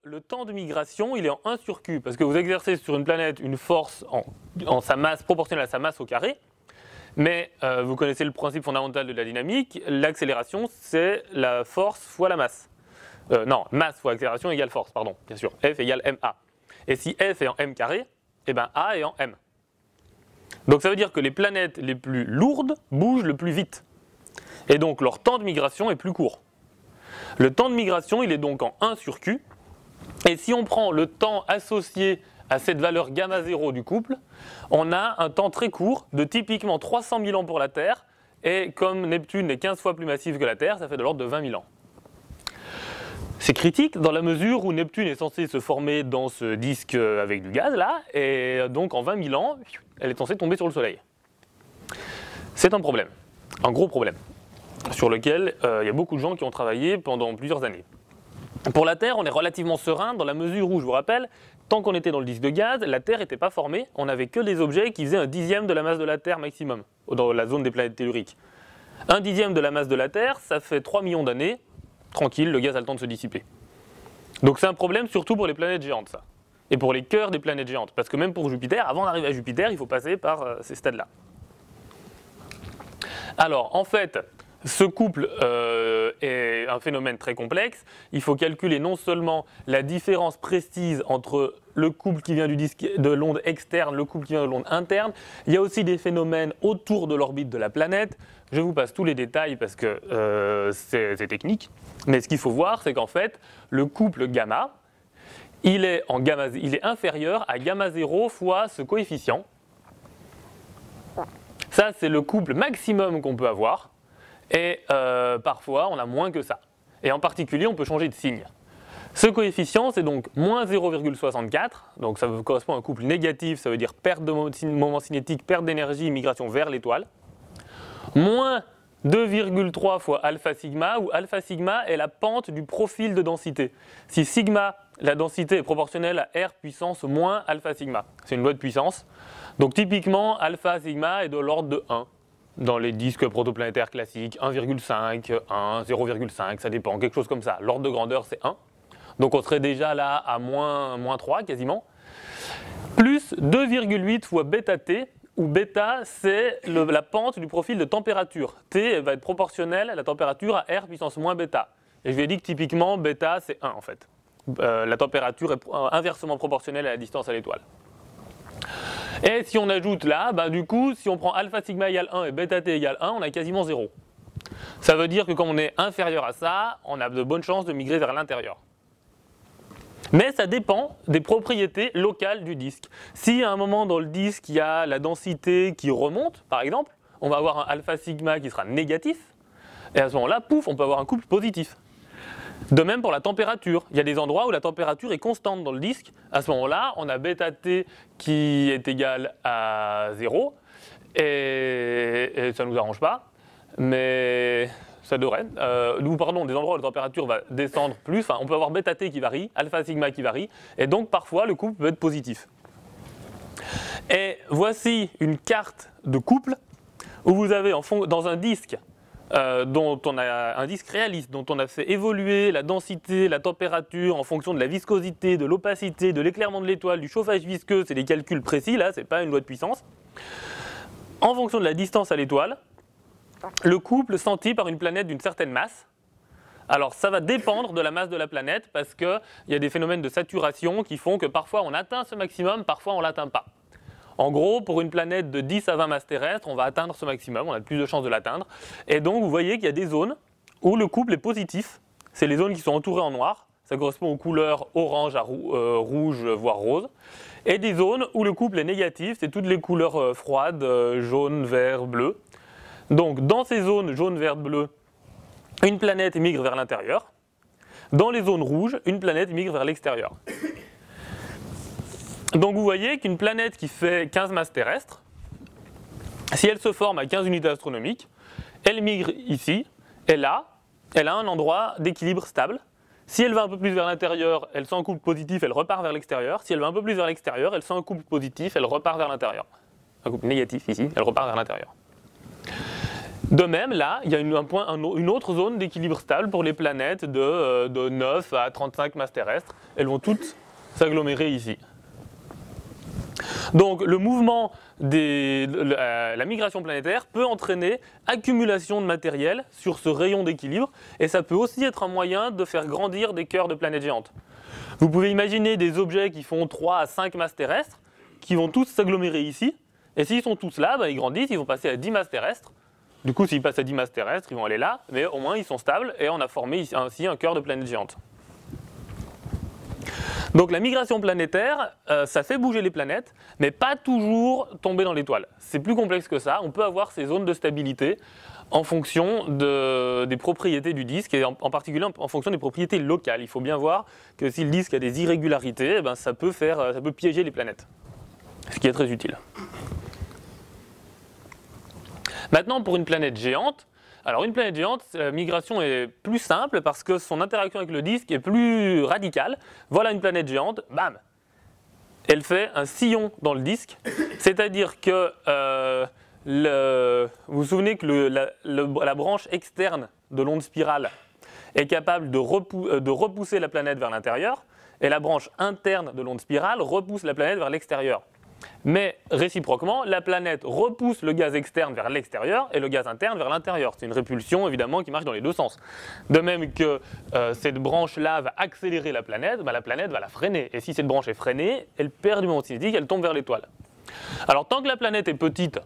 le temps de migration, il est en 1 sur Q, parce que vous exercez sur une planète une force en sa masse, proportionnelle à sa masse au carré, mais vous connaissez le principe fondamental de la dynamique, l'accélération, c'est la force fois la masse. Non, masse fois accélération égale force, pardon, bien sûr, F égale ma. Et si F est en m carré, eh bien A est en m. Donc ça veut dire que les planètes les plus lourdes bougent le plus vite. Et donc leur temps de migration est plus court. Le temps de migration, il est donc en 1 sur Q. Et si on prend le temps associé à cette valeur gamma 0 du couple, on a un temps très court de typiquement 300 000 ans pour la Terre. Et comme Neptune est 15 fois plus massif que la Terre, ça fait de l'ordre de 20 000 ans. C'est critique dans la mesure où Neptune est censée se former dans ce disque avec du gaz là, et donc en 20 000 ans, elle est censée tomber sur le Soleil. C'est un problème, un gros problème, sur lequel il y a beaucoup de gens qui ont travaillé pendant plusieurs années. Pour la Terre, on est relativement serein dans la mesure où, je vous rappelle, tant qu'on était dans le disque de gaz, la Terre n'était pas formée, on n'avait que des objets qui faisaient 1/10 de la masse de la Terre maximum, dans la zone des planètes telluriques. 1/10 de la masse de la Terre, ça fait 3 millions d'années. Tranquille, le gaz a le temps de se dissiper. Donc c'est un problème surtout pour les planètes géantes, ça. Et pour les cœurs des planètes géantes. Parce que même pour Jupiter, avant d'arriver à Jupiter, il faut passer par ces stades-là. Alors, en fait, ce couple est un phénomène très complexe. Il faut calculer non seulement la différence précise entre le couple qui vient du disque de l'onde externe, le couple qui vient de l'onde interne. Il y a aussi des phénomènes autour de l'orbite de la planète. Je vous passe tous les détails parce que c'est technique. Mais ce qu'il faut voir, c'est qu'en fait, le couple gamma, il est inférieur à gamma 0 fois ce coefficient. Ça, c'est le couple maximum qu'on peut avoir. Et parfois, on a moins que ça. Et en particulier, on peut changer de signe. Ce coefficient, c'est donc moins 0,64. Donc ça correspond à un couple négatif, ça veut dire perte de moment cinétique, perte d'énergie, migration vers l'étoile. Moins 2,3 fois alpha sigma, où alpha sigma est la pente du profil de densité. Si sigma, la densité est proportionnelle à R puissance moins alpha sigma. C'est une loi de puissance. Donc typiquement, alpha sigma est de l'ordre de 1. Dans les disques protoplanétaires classiques, 1,5, 1, 0,5, ça dépend, quelque chose comme ça. L'ordre de grandeur, c'est 1. Donc on serait déjà là à moins 3 quasiment. Plus 2,8 fois bêta t, où bêta, c'est la pente du profil de température. T va être proportionnelle à la température à R puissance moins bêta. Et je lui ai dit que typiquement, bêta, c'est 1 en fait. La température est inversement proportionnelle à la distance à l'étoile. Et si on ajoute là, du coup, si on prend alpha sigma égale 1 et bêta t égale 1, on a quasiment 0. Ça veut dire que quand on est inférieur à ça, on a de bonnes chances de migrer vers l'intérieur. Mais ça dépend des propriétés locales du disque. Si à un moment dans le disque, il y a la densité qui remonte, par exemple, on va avoir un alpha sigma qui sera négatif, et à ce moment-là, pouf, on peut avoir un couple positif. De même pour la température. Il y a des endroits où la température est constante dans le disque. À ce moment-là, on a bêta t qui est égal à 0, et ça ne nous arrange pas, mais ça devrait. Pardon, des endroits où la température va descendre plus, enfin, on peut avoir bêta t qui varie, alpha sigma qui varie, et donc parfois le couple peut être positif. Et voici une carte de couple où vous avez dans un disque dont on a un disque réaliste, dont on a fait évoluer la densité, la température en fonction de la viscosité, de l'opacité, de l'éclairement de l'étoile, du chauffage visqueux, c'est des calculs précis là, c'est pas une loi de puissance. En fonction de la distance à l'étoile, le couple senti par une planète d'une certaine masse. Alors ça va dépendre de la masse de la planète parce qu'il y a des phénomènes de saturation qui font que parfois on atteint ce maximum, parfois on ne l'atteint pas. En gros, pour une planète de 10 à 20 masses terrestres, on va atteindre ce maximum, on a plus de chances de l'atteindre. Et donc vous voyez qu'il y a des zones où le couple est positif, c'est les zones qui sont entourées en noir, ça correspond aux couleurs orange à rouge, voire rose. Et des zones où le couple est négatif, c'est toutes les couleurs froides, jaune, vert, bleu. Donc dans ces zones jaune, vert, bleu, une planète migre vers l'intérieur. Dans les zones rouges, une planète migre vers l'extérieur. Donc vous voyez qu'une planète qui fait 15 masses terrestres, si elle se forme à 15 unités astronomiques, elle migre ici, et là, elle a un endroit d'équilibre stable. Si elle va un peu plus vers l'intérieur, elle sent un couple positif, elle repart vers l'extérieur. Si elle va un peu plus vers l'extérieur, elle sent un couple positif, elle repart vers l'intérieur. Un couple négatif ici, elle repart vers l'intérieur. De même, là, il y a une autre zone d'équilibre stable pour les planètes de 9 à 35 masses terrestres. Elles vont toutes s'agglomérer ici. Donc le mouvement la migration planétaire peut entraîner accumulation de matériel sur ce rayon d'équilibre et ça peut aussi être un moyen de faire grandir des cœurs de planètes géantes. Vous pouvez imaginer des objets qui font 3 à 5 masses terrestres qui vont tous s'agglomérer ici et s'ils sont tous là, ils grandissent, ils vont passer à 10 masses terrestres. Du coup, s'ils passent à 10 masses terrestres, ils vont aller là, mais au moins ils sont stables et on a formé ainsi un cœur de planète géante. Donc la migration planétaire, ça fait bouger les planètes, mais pas toujours tomber dans l'étoile. C'est plus complexe que ça, on peut avoir ces zones de stabilité en fonction des propriétés du disque et en particulier en fonction des propriétés locales. Il faut bien voir que si le disque a des irrégularités, ça peut piéger les planètes, ce qui est très utile. Maintenant, pour une planète géante, alors une planète géante, la migration est plus simple parce que son interaction avec le disque est plus radicale. Voilà une planète géante, bam, elle fait un sillon dans le disque, c'est-à-dire que vous vous souvenez que la branche externe de l'onde spirale est capable de repousser la planète vers l'intérieur et la branche interne de l'onde spirale repousse la planète vers l'extérieur. Mais réciproquement, la planète repousse le gaz externe vers l'extérieur et le gaz interne vers l'intérieur. C'est une répulsion évidemment qui marche dans les deux sens. De même que cette branche-là va accélérer la planète va la freiner. Et si cette branche est freinée, elle perd du moment cinétique, elle tombe vers l'étoile. Alors tant que la planète est petite,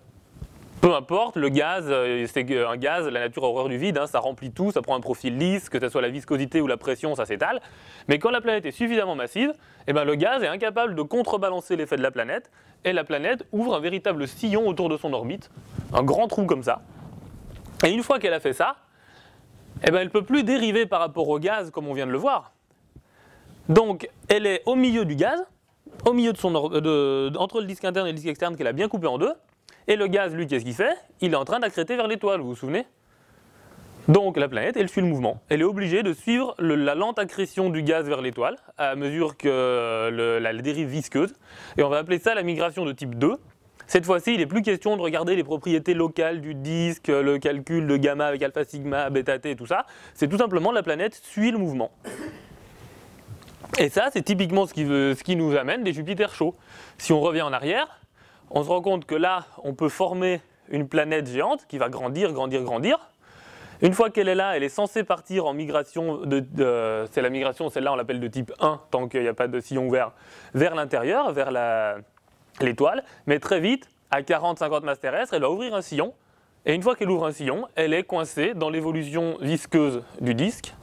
peu importe, le gaz, c'est un gaz, la nature a horreur du vide, ça remplit tout, ça prend un profil lisse, que ce soit la viscosité ou la pression, ça s'étale. Mais quand la planète est suffisamment massive, le gaz est incapable de contrebalancer l'effet de la planète, et la planète ouvre un véritable sillon autour de son orbite, un grand trou comme ça. Et une fois qu'elle a fait ça, elle ne peut plus dériver par rapport au gaz comme on vient de le voir. Donc elle est au milieu du gaz, au milieu entre le disque interne et le disque externe qu'elle a bien coupé en deux. Et le gaz, lui, qu'est-ce qu'il fait? Il est en train d'accréter vers l'étoile, vous vous souvenez? Donc la planète, elle suit le mouvement. Elle est obligée de suivre la lente accrétion du gaz vers l'étoile à mesure que la dérive visqueuse. Et on va appeler ça la migration de type 2. Cette fois-ci, il n'est plus question de regarder les propriétés locales du disque, le calcul de gamma avec alpha sigma, bêta t et tout ça. C'est tout simplement la planète suit le mouvement. Et ça, c'est typiquement ce qui nous amène des Jupiters chauds. Si on revient en arrière, on se rend compte que là, on peut former une planète géante qui va grandir, grandir, grandir. Une fois qu'elle est là, elle est censée partir en migration, c'est la migration, celle-là on l'appelle de type 1, tant qu'il n'y a pas de sillon ouvert, vers l'intérieur, vers l'étoile. Mais très vite, à 40-50 masses terrestres, elle va ouvrir un sillon. Et une fois qu'elle ouvre un sillon, elle est coincée dans l'évolution visqueuse du disque,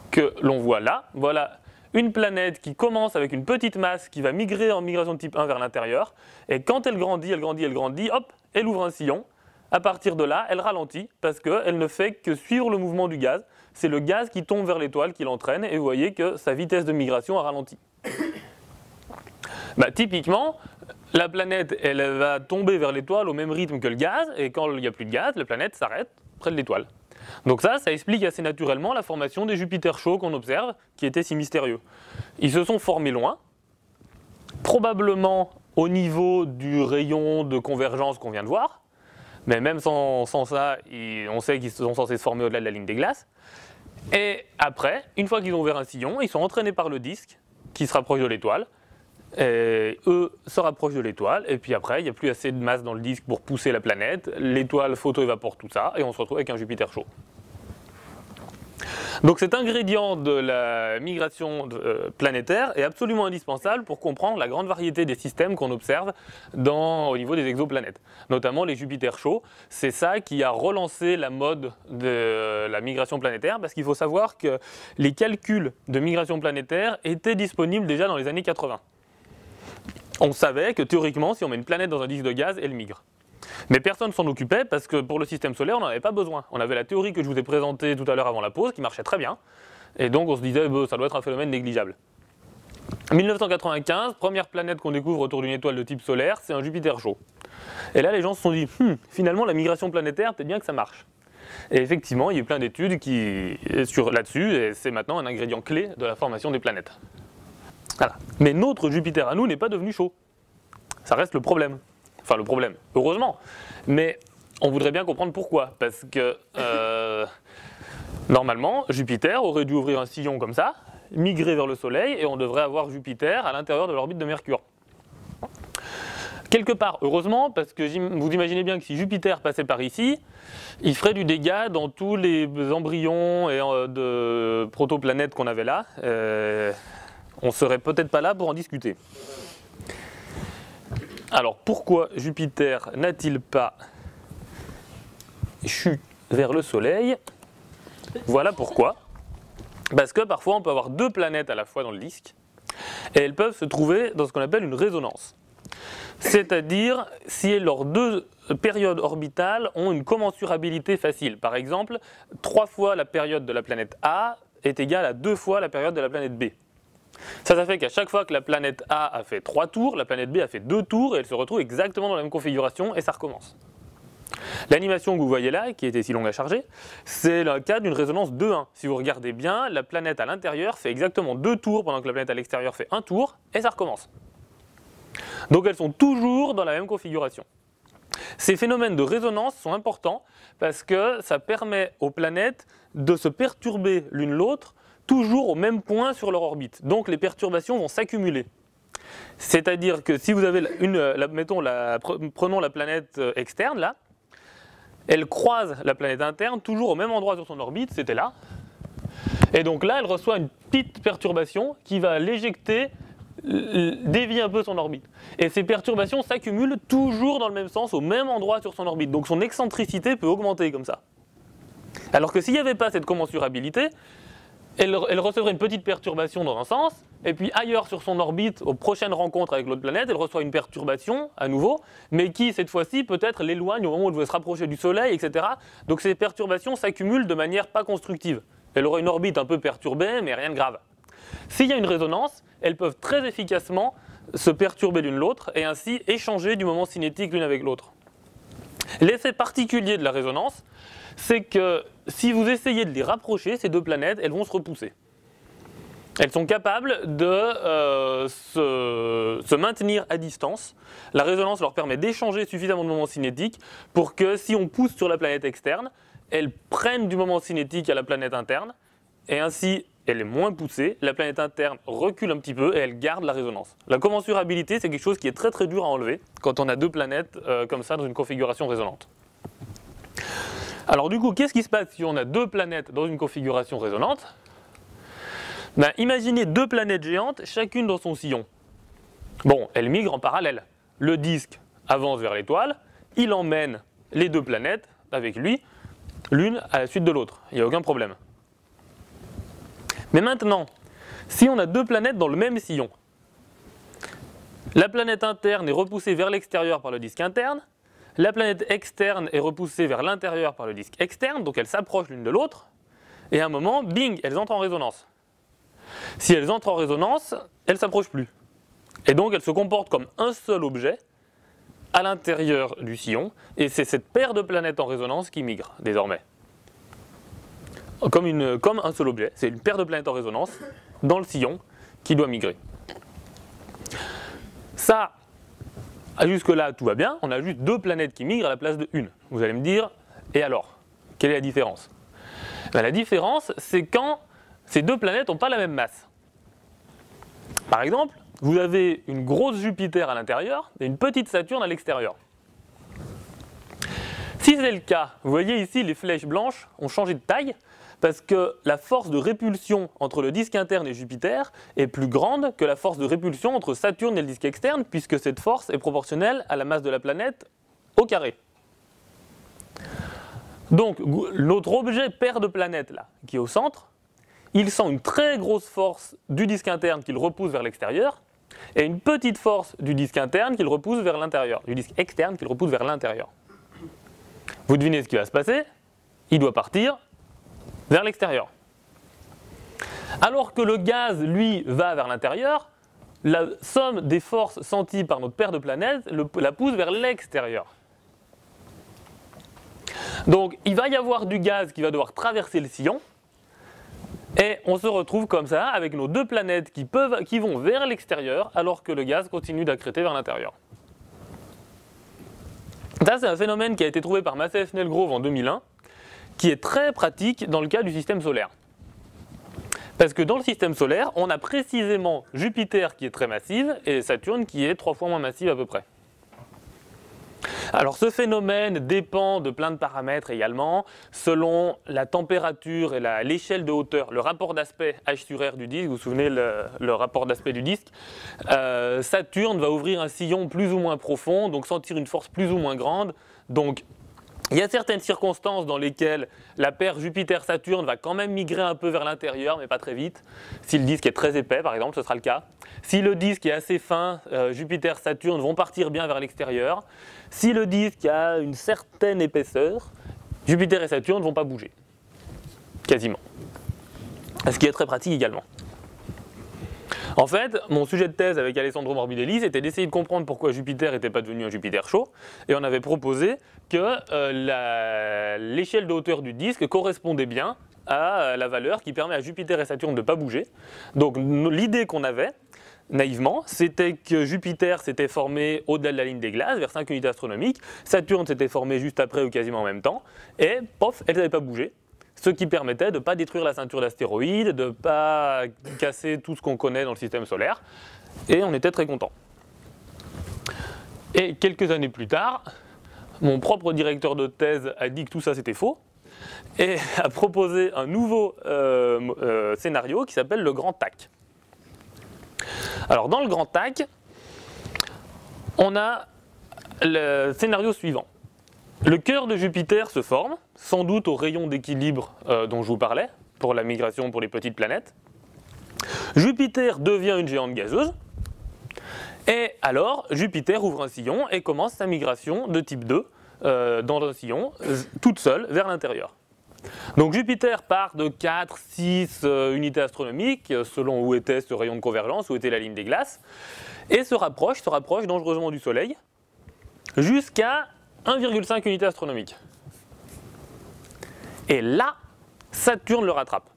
que l'on voit là. Voilà une planète qui commence avec une petite masse qui va migrer en migration de type 1 vers l'intérieur. Et quand elle grandit, elle grandit, elle grandit, hop, elle ouvre un sillon. À partir de là, elle ralentit parce qu'elle ne fait que suivre le mouvement du gaz. C'est le gaz qui tombe vers l'étoile qui l'entraîne et vous voyez que sa vitesse de migration a ralenti. Typiquement, la planète elle va tomber vers l'étoile au même rythme que le gaz et quand il n'y a plus de gaz, la planète s'arrête près de l'étoile. Donc ça explique assez naturellement la formation des Jupiters chauds qu'on observe, qui étaient si mystérieux. Ils se sont formés loin, probablement au niveau du rayon de convergence qu'on vient de voir, mais même sans ça, on sait qu'ils sont censés se former au-delà de la ligne des glaces. Et après, une fois qu'ils ont ouvert un sillon, ils sont entraînés par le disque, qui se rapproche de l'étoile, et eux se rapprochent de l'étoile, et puis après, il n'y a plus assez de masse dans le disque pour pousser la planète, l'étoile photo-évapore tout ça, et on se retrouve avec un Jupiter chaud. Donc cet ingrédient de la migration planétaire est absolument indispensable pour comprendre la grande variété des systèmes qu'on observe au niveau des exoplanètes, notamment les Jupiters chauds. C'est ça qui a relancé la mode de la migration planétaire, parce qu'il faut savoir que les calculs de migration planétaire étaient disponibles déjà dans les années 80. On savait que théoriquement, si on met une planète dans un disque de gaz, elle migre. Mais personne ne s'en occupait parce que pour le système solaire, on n'en avait pas besoin. On avait la théorie que je vous ai présentée tout à l'heure avant la pause, qui marchait très bien. Et donc on se disait, ça doit être un phénomène négligeable. 1995, première planète qu'on découvre autour d'une étoile de type solaire, c'est un Jupiter chaud. Et là, les gens se sont dit, finalement, la migration planétaire, peut-être bien que ça marche. Et effectivement, il y a eu plein d'études là-dessus, et c'est maintenant un ingrédient clé de la formation des planètes. Voilà. Mais notre Jupiter à nous n'est pas devenu chaud. Ça reste le problème. Enfin, le problème, heureusement. Mais on voudrait bien comprendre pourquoi. Parce que normalement, Jupiter aurait dû ouvrir un sillon comme ça, migrer vers le Soleil, et on devrait avoir Jupiter à l'intérieur de l'orbite de Mercure. Quelque part, heureusement, parce que vous imaginez bien que si Jupiter passait par ici, il ferait du dégât dans tous les embryons de protoplanètes qu'on avait là. On ne serait peut-être pas là pour en discuter. Alors pourquoi Jupiter n'a-t-il pas chu vers le Soleil? Voilà pourquoi. Parce que parfois on peut avoir deux planètes à la fois dans le disque, et elles peuvent se trouver dans ce qu'on appelle une résonance. C'est-à-dire si leurs deux périodes orbitales ont une commensurabilité facile. Par exemple, 3 fois la période de la planète A est égale à 2 fois la période de la planète B. Ça fait qu'à chaque fois que la planète A a fait 3 tours, la planète B a fait 2 tours et elle se retrouve exactement dans la même configuration et ça recommence. L'animation que vous voyez là, qui était si longue à charger, c'est le cas d'une résonance 2-1. Si vous regardez bien, la planète à l'intérieur fait exactement 2 tours pendant que la planète à l'extérieur fait 1 tour et ça recommence. Donc elles sont toujours dans la même configuration. Ces phénomènes de résonance sont importants parce que ça permet aux planètes de se perturber l'une l'autre toujours au même point sur leur orbite. Donc les perturbations vont s'accumuler. C'est-à-dire que si vous avez prenons la planète externe là, elle croise la planète interne toujours au même endroit sur son orbite, c'était là. Et donc là, elle reçoit une petite perturbation qui va l'éjecter, dévie un peu son orbite. Et ces perturbations s'accumulent toujours dans le même sens, au même endroit sur son orbite. Donc son excentricité peut augmenter comme ça. Alors que s'il n'y avait pas cette commensurabilité, elle recevrait une petite perturbation dans un sens, et puis ailleurs sur son orbite, aux prochaines rencontres avec l'autre planète, elle reçoit une perturbation à nouveau, mais qui cette fois-ci peut-être l'éloigne au moment où elle veut se rapprocher du Soleil, etc. Donc ces perturbations s'accumulent de manière pas constructive. Elle aura une orbite un peu perturbée, mais rien de grave. S'il y a une résonance, elles peuvent très efficacement se perturber l'une l'autre et ainsi échanger du moment cinétique l'une avec l'autre. L'effet particulier de la résonance, c'est que si vous essayez de les rapprocher, ces deux planètes, elles vont se repousser. Elles sont capables de se maintenir à distance. La résonance leur permet d'échanger suffisamment de moments cinétiques pour que si on pousse sur la planète externe, elles prennent du moment cinétique à la planète interne et ainsi elle est moins poussée, la planète interne recule un petit peu et elle garde la résonance. La commensurabilité, c'est quelque chose qui est très très dur à enlever quand on a deux planètes comme ça dans une configuration résonante. Alors du coup, qu'est-ce qui se passe si on a deux planètes dans une configuration résonante? Imaginez deux planètes géantes, chacune dans son sillon. Bon, elles migrent en parallèle. Le disque avance vers l'étoile, il emmène les deux planètes avec lui, l'une à la suite de l'autre. Il n'y a aucun problème. Mais maintenant, si on a deux planètes dans le même sillon, la planète interne est repoussée vers l'extérieur par le disque interne, la planète externe est repoussée vers l'intérieur par le disque externe, donc elles s'approchent l'une de l'autre, et à un moment, bing, elles entrent en résonance. Si elles entrent en résonance, elles ne s'approchent plus. Et donc elles se comportent comme un seul objet à l'intérieur du sillon, et c'est cette paire de planètes en résonance qui migre désormais. Comme un seul objet, c'est une paire de planètes en résonance dans le sillon qui doit migrer. Ça, jusque-là, tout va bien, on a juste deux planètes qui migrent à la place de une. Vous allez me dire, et alors? Quelle est la différence? La différence, c'est quand ces deux planètes n'ont pas la même masse. Par exemple, vous avez une grosse Jupiter à l'intérieur et une petite Saturne à l'extérieur. Si c'est le cas, vous voyez ici les flèches blanches ont changé de taille parce que la force de répulsion entre le disque interne et Jupiter est plus grande que la force de répulsion entre Saturne et le disque externe puisque cette force est proportionnelle à la masse de la planète au carré. Donc notre objet paire de planètes là, qui est au centre, il sent une très grosse force du disque interne qui le repousse vers l'extérieur et une petite force du disque interne qui le repousse vers l'intérieur, du disque externe qui le repousse vers l'intérieur. Vous devinez ce qui va se passer? Il doit partir vers l'extérieur. Alors que le gaz, lui, va vers l'intérieur, la somme des forces senties par notre paire de planètes la pousse vers l'extérieur. Donc il va y avoir du gaz qui va devoir traverser le sillon, et on se retrouve comme ça avec nos deux planètes qui vont vers l'extérieur alors que le gaz continue d'accréter vers l'intérieur. Ça, c'est un phénomène qui a été trouvé par Massey Snellgrove en 2001, qui est très pratique dans le cas du système solaire. Parce que dans le système solaire, on a précisément Jupiter qui est très massive et Saturne qui est 3 fois moins massive à peu près. Alors ce phénomène dépend de plein de paramètres également, selon la température et l'échelle de hauteur, le rapport d'aspect H sur R du disque, vous vous souvenez le rapport d'aspect du disque. Saturne va ouvrir un sillon plus ou moins profond, donc sentir une force plus ou moins grande. Donc il y a certaines circonstances dans lesquelles la paire Jupiter-Saturne va quand même migrer un peu vers l'intérieur, mais pas très vite. Si le disque est très épais, par exemple, ce sera le cas. Si le disque est assez fin, Jupiter-Saturne vont partir bien vers l'extérieur. Si le disque a une certaine épaisseur, Jupiter et Saturne ne vont pas bouger. Quasiment. Ce qui est très pratique également. En fait, mon sujet de thèse avec Alessandro Morbidelli, c'était d'essayer de comprendre pourquoi Jupiter n'était pas devenu un Jupiter chaud. Et on avait proposé que l'échelle de hauteur du disque correspondait bien à la valeur qui permet à Jupiter et Saturne de ne pas bouger. Donc l'idée qu'on avait, naïvement, c'était que Jupiter s'était formé au-delà de la ligne des glaces, vers 5 unités astronomiques. Saturne s'était formé juste après ou quasiment en même temps. Et pof, elles n'avaient pas bougé. Ce qui permettait de ne pas détruire la ceinture d'astéroïdes, de ne pas casser tout ce qu'on connaît dans le système solaire. Et on était très contents. Et quelques années plus tard, mon propre directeur de thèse a dit que tout ça c'était faux et a proposé un nouveau scénario qui s'appelle le Grand TAC. Alors dans le Grand TAC, on a le scénario suivant. Le cœur de Jupiter se forme, sans doute au rayon d'équilibre dont je vous parlais, pour la migration pour les petites planètes. Jupiter devient une géante gazeuse, et alors Jupiter ouvre un sillon et commence sa migration de type 2 dans un sillon, toute seule, vers l'intérieur. Donc Jupiter part de 4, 6 unités astronomiques, selon où était ce rayon de convergence, où était la ligne des glaces, et se rapproche dangereusement du Soleil, jusqu'à 1,5 unités astronomiques. Et là, Saturne le rattrape.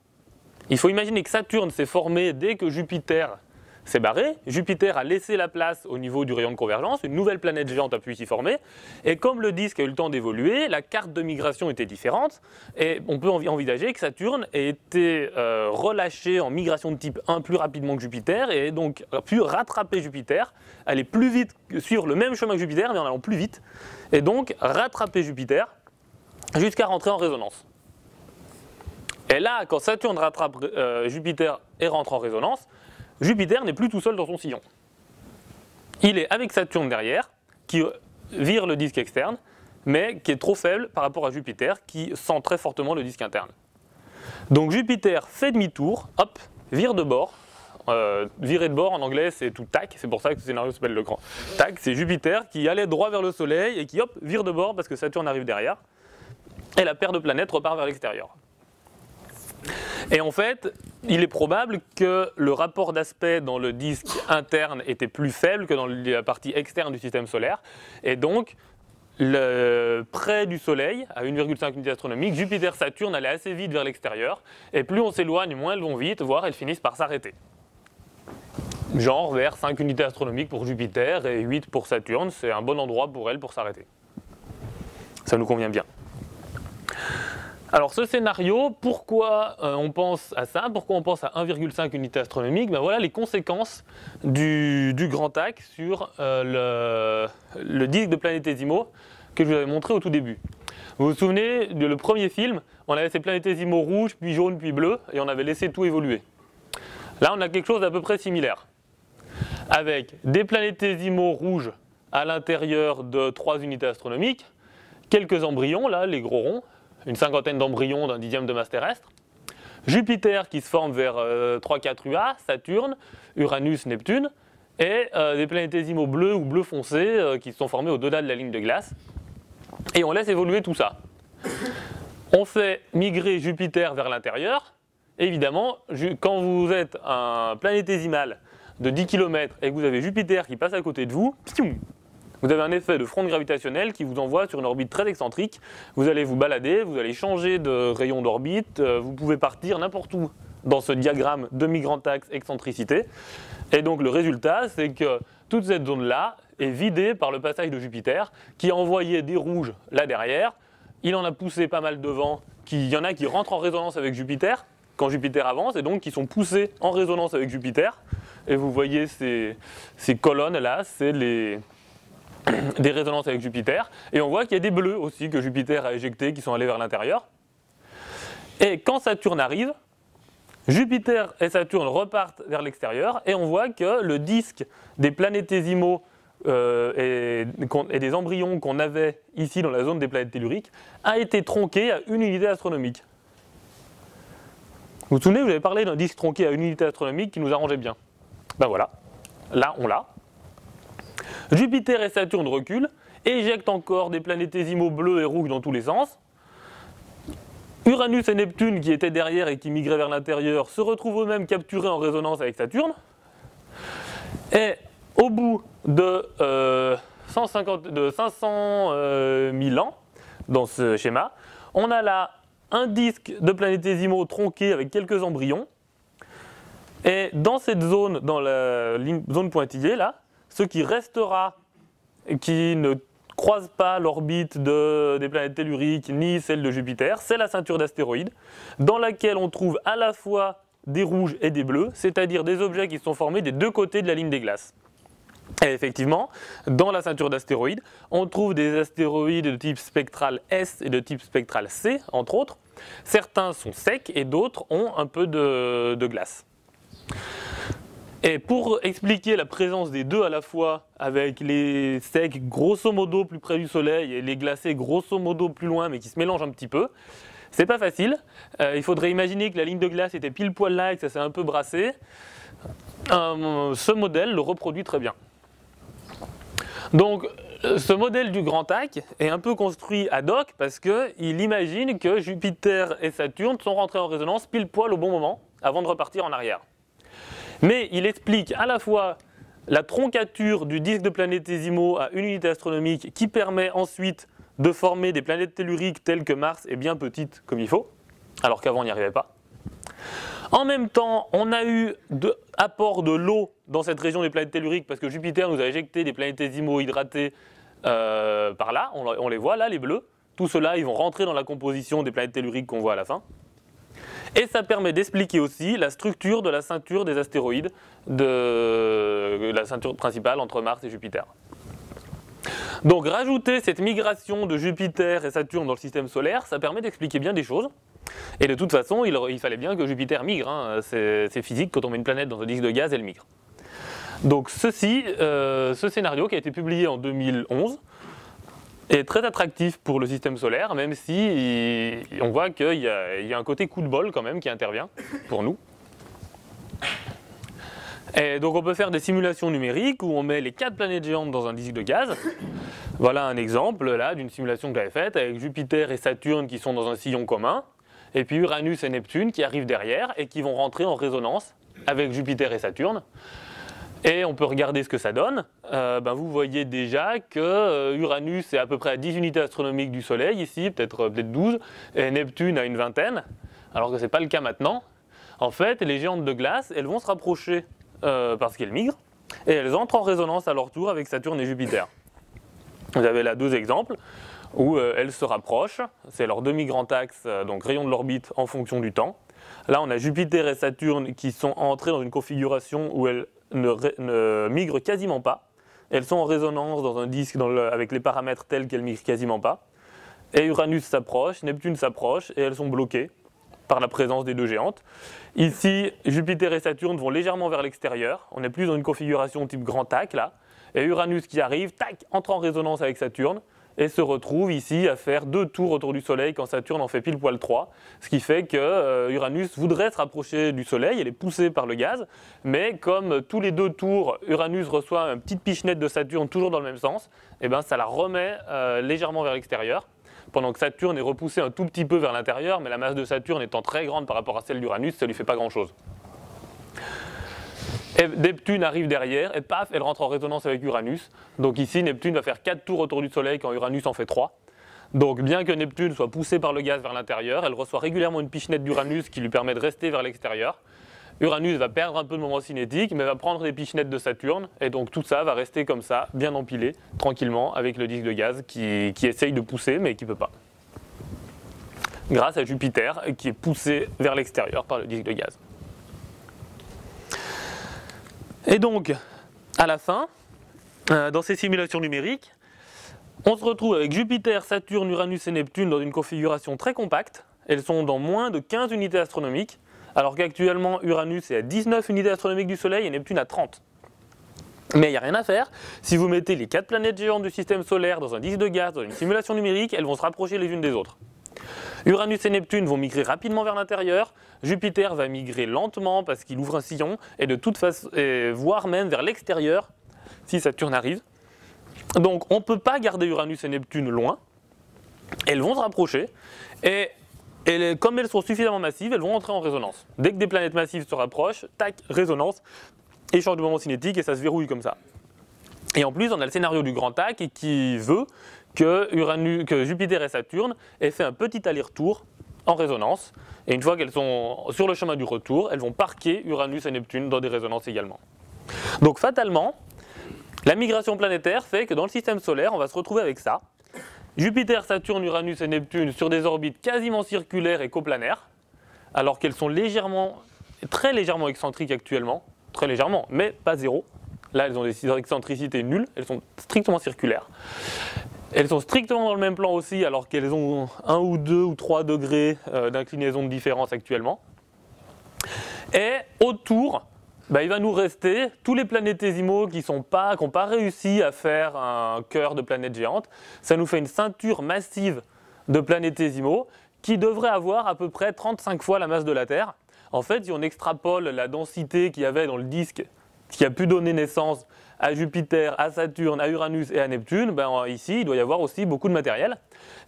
Il faut imaginer que Saturne s'est formé dès que Jupiter s'est barré. Jupiter a laissé la place au niveau du rayon de convergence, une nouvelle planète géante a pu s'y former. Et comme le disque a eu le temps d'évoluer, la carte de migration était différente. Et on peut envisager que Saturne ait été relâché en migration de type 1 plus rapidement que Jupiter et donc a pu rattraper Jupiter, aller plus vite, suivre le même chemin que Jupiter mais en allant plus vite. Et donc rattraper Jupiter jusqu'à rentrer en résonance. Et là, quand Saturne rattrape Jupiter et rentre en résonance, Jupiter n'est plus tout seul dans son sillon. Il est avec Saturne derrière, qui vire le disque externe, mais qui est trop faible par rapport à Jupiter, qui sent très fortement le disque interne. Donc Jupiter fait demi-tour, hop, vire de bord. Virer de bord en anglais c'est tout tac, c'est pour ça que ce scénario s'appelle le grand tac. C'est Jupiter qui allait droit vers le Soleil et qui hop, vire de bord parce que Saturne arrive derrière. Et la paire de planètes repart vers l'extérieur. Et en fait, il est probable que le rapport d'aspect dans le disque interne était plus faible que dans la partie externe du système solaire. Et donc, près du Soleil, à 1,5 unité astronomique, Jupiter, Saturne allaient assez vite vers l'extérieur. Et plus on s'éloigne, moins elles vont vite, voire elles finissent par s'arrêter. Genre vers 5 unités astronomiques pour Jupiter et 8 pour Saturne, c'est un bon endroit pour elles pour s'arrêter. Ça nous convient bien. Alors ce scénario, pourquoi on pense à ça? Pourquoi on pense à 1,5 unité astronomique? Ben voilà les conséquences du Grand TAC sur le disque de planétésimaux que je vous avais montré au tout début. Vous vous souvenez, le premier film, on avait ces planétésimaux rouges, puis jaunes, puis bleus, et on avait laissé tout évoluer. Là on a quelque chose d'à peu près similaire. Avec des planétésimaux rouges à l'intérieur de 3 unités astronomiques, quelques embryons, là les gros ronds, une cinquantaine d'embryons d'un dixième de masse terrestre, Jupiter qui se forme vers 3-4 UA, Saturne, Uranus, Neptune, et des planétésimaux bleus ou bleu foncé qui se sont formés au-delà de la ligne de glace. Et on laisse évoluer tout ça. On fait migrer Jupiter vers l'intérieur. Évidemment, quand vous êtes un planétésimal de 10 km et que vous avez Jupiter qui passe à côté de vous, vous avez un effet de fronde gravitationnelle qui vous envoie sur une orbite très excentrique. Vous allez vous balader, vous allez changer de rayon d'orbite, vous pouvez partir n'importe où dans ce diagramme demi-grand axe excentricité. Et donc le résultat, c'est que toute cette zone-là est vidée par le passage de Jupiter, qui a envoyé des rouges là derrière. Il en a poussé pas mal devant. Il y en a qui rentrent en résonance avec Jupiter quand Jupiter avance, et donc qui sont poussés en résonance avec Jupiter. Et vous voyez ces colonnes-là, c'est des résonances avec Jupiter. Et on voit qu'il y a des bleus aussi que Jupiter a éjectés, qui sont allés vers l'intérieur. Et quand Saturne arrive, Jupiter et Saturne repartent vers l'extérieur, et on voit que le disque des planétésimaux et des embryons qu'on avait ici dans la zone des planètes telluriques a été tronqué à une unité astronomique. Vous vous souvenez, vous avez parlé d'un disque tronqué à une unité astronomique qui nous arrangeait bien. Ben voilà, là on l'a. Jupiter et Saturne reculent, éjectent encore des planétésimaux bleus et rouges dans tous les sens. Uranus et Neptune, qui étaient derrière et qui migraient vers l'intérieur, se retrouvent eux-mêmes capturés en résonance avec Saturne. Et au bout de 500 000 ans, dans ce schéma, on a là un disque de planétésimaux tronqué avec quelques embryons. Et dans cette zone, dans la zone pointillée, là, ce qui restera, qui ne croise pas l'orbite des planètes telluriques ni celle de Jupiter, c'est la ceinture d'astéroïdes, dans laquelle on trouve à la fois des rouges et des bleus, c'est-à-dire des objets qui sont formés des deux côtés de la ligne des glaces. Et effectivement, dans la ceinture d'astéroïdes, on trouve des astéroïdes de type spectral S et de type spectral C, entre autres. Certains sont secs et d'autres ont un peu de glace. Et pour expliquer la présence des deux à la fois, avec les secs grosso modo plus près du Soleil et les glacés grosso modo plus loin mais qui se mélangent un petit peu, c'est pas facile. Il faudrait imaginer que la ligne de glace était pile poil là et que ça s'est un peu brassé. Ce modèle le reproduit très bien. Donc, ce modèle du grand arc est un peu construit ad hoc parce qu'il imagine que Jupiter et Saturne sont rentrés en résonance pile poil au bon moment avant de repartir en arrière. Mais il explique à la fois la troncature du disque de planétésimaux à une unité astronomique qui permet ensuite de former des planètes telluriques telles que Mars est bien petite comme il faut, alors qu'avant on n'y arrivait pas. En même temps, on a eu apport de l'eau dans cette région des planètes telluriques parce que Jupiter nous a éjecté des planétésimaux hydratés par là, on les voit là, les bleus. Tout cela, ils vont rentrer dans la composition des planètes telluriques qu'on voit à la fin. Et ça permet d'expliquer aussi la structure de la ceinture des astéroïdes, de la ceinture principale entre Mars et Jupiter. Donc rajouter cette migration de Jupiter et Saturne dans le système solaire, ça permet d'expliquer bien des choses. Et de toute façon, il fallait bien que Jupiter migre, hein. C'est physique, quand on met une planète dans un disque de gaz, elle migre. Donc ce scénario qui a été publié en 2011 est très attractif pour le système solaire, même si on voit qu'il y a un côté coup de bol quand même qui intervient pour nous. Et donc on peut faire des simulations numériques où on met les 4 planètes géantes dans un disque de gaz. Voilà un exemple là d'une simulation que j'avais faite avec Jupiter et Saturne qui sont dans un sillon commun, et puis Uranus et Neptune qui arrivent derrière et qui vont rentrer en résonance avec Jupiter et Saturne. Et on peut regarder ce que ça donne. Vous voyez déjà que Uranus est à peu près à 10 unités astronomiques du Soleil ici, peut-être 12, et Neptune à une vingtaine, alors que ce n'est pas le cas maintenant. En fait, les géantes de glace, elles vont se rapprocher parce qu'elles migrent, et elles entrent en résonance à leur tour avec Saturne et Jupiter. Vous avez là 2 exemples où elles se rapprochent, c'est leur demi-grand axe, donc rayon de l'orbite en fonction du temps. Là, on a Jupiter et Saturne qui sont entrés dans une configuration où elles ne migrent quasiment pas. Elles sont en résonance dans un disque avec les paramètres tels qu'elles migrent quasiment pas. Et Uranus s'approche, Neptune s'approche, et elles sont bloquées par la présence des 2 géantes. Ici, Jupiter et Saturne vont légèrement vers l'extérieur. On n'est plus dans une configuration type grand arc là. Et Uranus qui arrive, tac, entre en résonance avec Saturne et se retrouve ici à faire 2 tours autour du Soleil quand Saturne en fait pile poil 3. Ce qui fait que Uranus voudrait se rapprocher du Soleil, elle est poussée par le gaz, mais comme tous les 2 tours, Uranus reçoit une petite pichenette de Saturne toujours dans le même sens, et ça la remet légèrement vers l'extérieur, pendant que Saturne est repoussé un tout petit peu vers l'intérieur, mais la masse de Saturne étant très grande par rapport à celle d'Uranus, ça ne lui fait pas grand-chose. Et Neptune arrive derrière et paf, elle rentre en résonance avec Uranus. Donc ici, Neptune va faire 4 tours autour du Soleil quand Uranus en fait 3. Donc bien que Neptune soit poussée par le gaz vers l'intérieur, elle reçoit régulièrement une pichenette d'Uranus qui lui permet de rester vers l'extérieur. Uranus va perdre un peu de moment cinétique, mais va prendre des pichenettes de Saturne, et donc tout ça va rester comme ça, bien empilé, tranquillement, avec le disque de gaz qui essaye de pousser, mais qui ne peut pas. Grâce à Jupiter, qui est poussé vers l'extérieur par le disque de gaz. Et donc, à la fin, dans ces simulations numériques, on se retrouve avec Jupiter, Saturne, Uranus et Neptune dans une configuration très compacte. Elles sont dans moins de 15 unités astronomiques, alors qu'actuellement Uranus est à 19 unités astronomiques du Soleil et Neptune à 30. Mais il n'y a rien à faire. Si vous mettez les 4 planètes géantes du système solaire dans un disque de gaz, dans une simulation numérique, elles vont se rapprocher les unes des autres. Uranus et Neptune vont migrer rapidement vers l'intérieur, Jupiter va migrer lentement parce qu'il ouvre un sillon, et de toute façon, voire même vers l'extérieur, si Saturne arrive. Donc on ne peut pas garder Uranus et Neptune loin, elles vont se rapprocher, et comme elles sont suffisamment massives, elles vont entrer en résonance. Dès que des planètes massives se rapprochent, tac, résonance, échange de moment cinétique, et ça se verrouille comme ça. Et en plus, on a le scénario du grand A qui veut que Jupiter et Saturne aient fait un petit aller-retour en résonance, et une fois qu'elles sont sur le chemin du retour, elles vont parquer Uranus et Neptune dans des résonances également. Donc fatalement, la migration planétaire fait que dans le système solaire, on va se retrouver avec ça. Jupiter, Saturne, Uranus et Neptune sur des orbites quasiment circulaires et coplanaires, alors qu'elles sont très légèrement excentriques actuellement, très légèrement, mais pas zéro. Là, elles ont des excentricités nulles, elles sont strictement circulaires. Elles sont strictement dans le même plan aussi, alors qu'elles ont 1 ou 2 ou 3 degrés d'inclinaison de différence actuellement. Et autour, il va nous rester tous les planétésimaux qui n'ont pas réussi à faire un cœur de planète géante. Ça nous fait une ceinture massive de planétésimaux qui devrait avoir à peu près 35 fois la masse de la Terre. En fait, si on extrapole la densité qu'il y avait dans le disque qui a pu donner naissance à Jupiter, à Saturne, à Uranus et à Neptune, ici, il doit y avoir aussi beaucoup de matériel.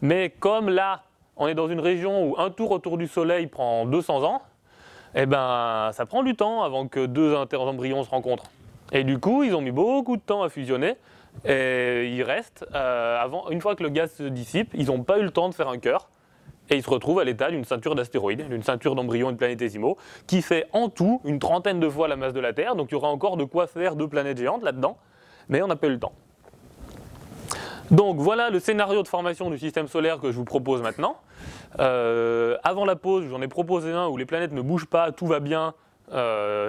Mais comme là, on est dans une région où un tour autour du Soleil prend 200 ans, ça prend du temps avant que 2 interembryons se rencontrent. Et du coup, ils ont mis beaucoup de temps à fusionner, et il reste, une fois que le gaz se dissipe, ils n'ont pas eu le temps de faire un cœur, et ils se retrouvent à l'état d'une ceinture d'astéroïdes, d'une ceinture d'embryons et de planétésimaux, qui fait en tout une 30aine de fois la masse de la Terre, donc il y aura encore de quoi faire 2 planètes géantes là-dedans, mais on n'a pas eu le temps. Donc voilà le scénario de formation du système solaire que je vous propose maintenant. Avant la pause, j'en ai proposé un où les planètes ne bougent pas, tout va bien,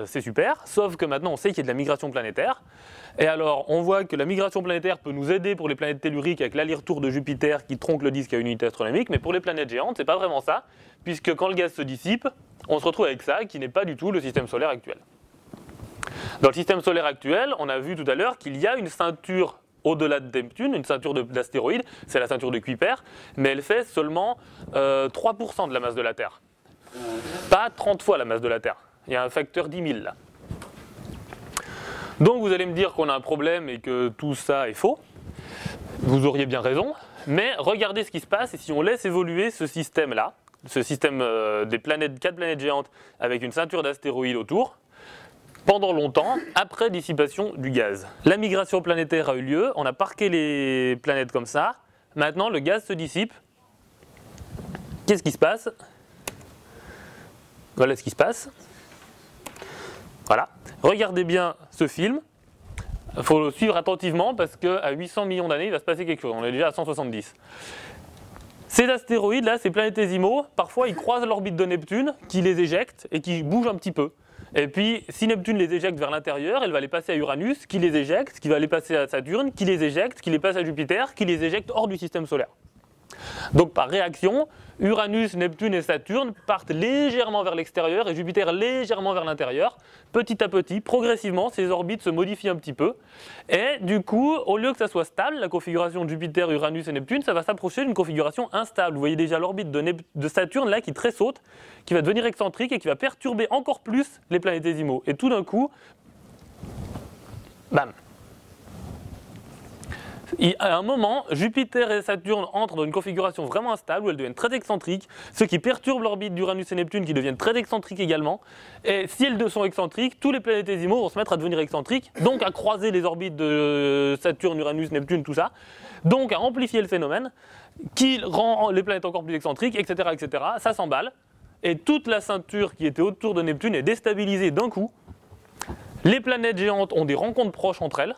c'est super, sauf que maintenant on sait qu'il y a de la migration planétaire. Et alors on voit que la migration planétaire peut nous aider pour les planètes telluriques avec l'aller-retour de Jupiter qui tronque le disque à une unité astronomique, mais pour les planètes géantes, c'est pas vraiment ça, puisque quand le gaz se dissipe, on se retrouve avec ça qui n'est pas du tout le système solaire actuel. Dans le système solaire actuel, on a vu tout à l'heure qu'il y a une ceinture au-delà de Neptune, une ceinture d'astéroïdes, c'est la ceinture de Kuiper, mais elle fait seulement 3% de la masse de la Terre. Pas 30 fois la masse de la Terre. Il y a un facteur 10 000 là. Donc vous allez me dire qu'on a un problème et que tout ça est faux. Vous auriez bien raison, mais regardez ce qui se passe et si on laisse évoluer ce système-là, ce système des 4 planètes géantes avec une ceinture d'astéroïdes autour, pendant longtemps, après dissipation du gaz. La migration planétaire a eu lieu, on a parqué les planètes comme ça, maintenant le gaz se dissipe. Qu'est-ce qui se passe? Voilà ce qui se passe. Voilà. Regardez bien ce film. Il faut le suivre attentivement parce qu'à 800 millions d'années, il va se passer quelque chose. On est déjà à 170. Ces astéroïdes-là, ces planétésimaux, parfois ils croisent l'orbite de Neptune, qui les éjecte et qui bougent un petit peu. Et puis, si Neptune les éjecte vers l'intérieur, elle va les passer à Uranus, qui les éjecte, qui va les passer à Saturne, qui les éjecte, qui les passe à Jupiter, qui les éjecte hors du système solaire. Donc par réaction, Uranus, Neptune et Saturne partent légèrement vers l'extérieur et Jupiter légèrement vers l'intérieur. Petit à petit, progressivement, ces orbites se modifient un petit peu. Et du coup, au lieu que ça soit stable, la configuration de Jupiter, Uranus et Neptune, ça va s'approcher d'une configuration instable. Vous voyez déjà l'orbite de Saturne là qui tressaute, qui va devenir excentrique et qui va perturber encore plus les planétésimaux. Et tout d'un coup, bam! À un moment, Jupiter et Saturne entrent dans une configuration vraiment instable où elles deviennent très excentriques, ce qui perturbe l'orbite d'Uranus et Neptune qui deviennent très excentriques également. Et si elles sont excentriques, tous les planétésimaux vont se mettre à devenir excentriques, donc à croiser les orbites de Saturne, Uranus, Neptune, tout ça, donc à amplifier le phénomène. qui rend les planètes encore plus excentriques, etc., etc. Ça s'emballe, et toute la ceinture qui était autour de Neptune est déstabilisée d'un coup. Les planètes géantes ont des rencontres proches entre elles.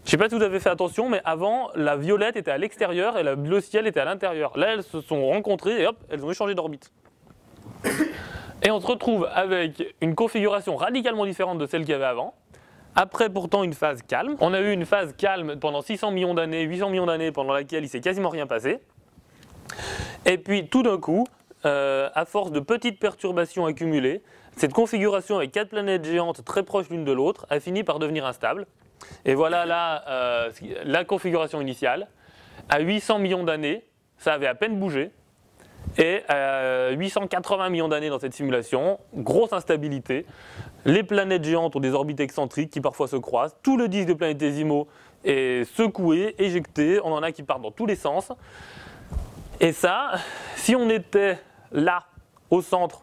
Je ne sais pas si vous avez fait attention, mais avant, la violette était à l'extérieur et le bleu ciel était à l'intérieur. Là, elles se sont rencontrées et hop, elles ont échangé d'orbite. Et on se retrouve avec une configuration radicalement différente de celle qu'il y avait avant. Après pourtant une phase calme. On a eu une phase calme pendant 600 millions d'années, 800 millions d'années, pendant laquelle il ne s'est quasiment rien passé. Et puis tout d'un coup, à force de petites perturbations accumulées, cette configuration avec 4 planètes géantes très proches l'une de l'autre a fini par devenir instable. Et voilà là la configuration initiale. À 800 millions d'années, ça avait à peine bougé. Et 880 millions d'années dans cette simulation, grosse instabilité. Les planètes géantes ont des orbites excentriques qui parfois se croisent. Tout le disque de Planétésimaux est secoué, éjecté. On en a qui partent dans tous les sens. Et ça, si on était là, au centre,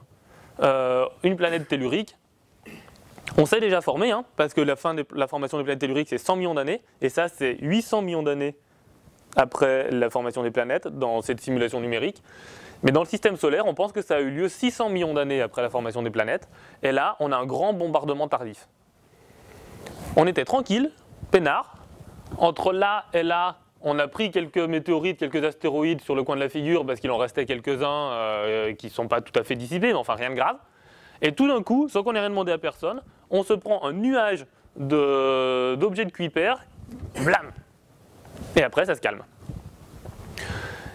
une planète tellurique, on s'est déjà formé, hein, parce que la fin de la formation des planètes telluriques, c'est 100 millions d'années. Et ça, c'est 800 millions d'années après la formation des planètes dans cette simulation numérique. Mais dans le système solaire, on pense que ça a eu lieu 600 millions d'années après la formation des planètes. Et là, on a un grand bombardement tardif. On était tranquille, peinard. Entre là et là, on a pris quelques météorites, quelques astéroïdes sur le coin de la figure parce qu'il en restait quelques-uns qui ne sont pas tout à fait dissipés, mais enfin rien de grave. Et tout d'un coup, sans qu'on ait rien demandé à personne, on se prend un nuage d'objets de Kuiper, blam! Et après, ça se calme.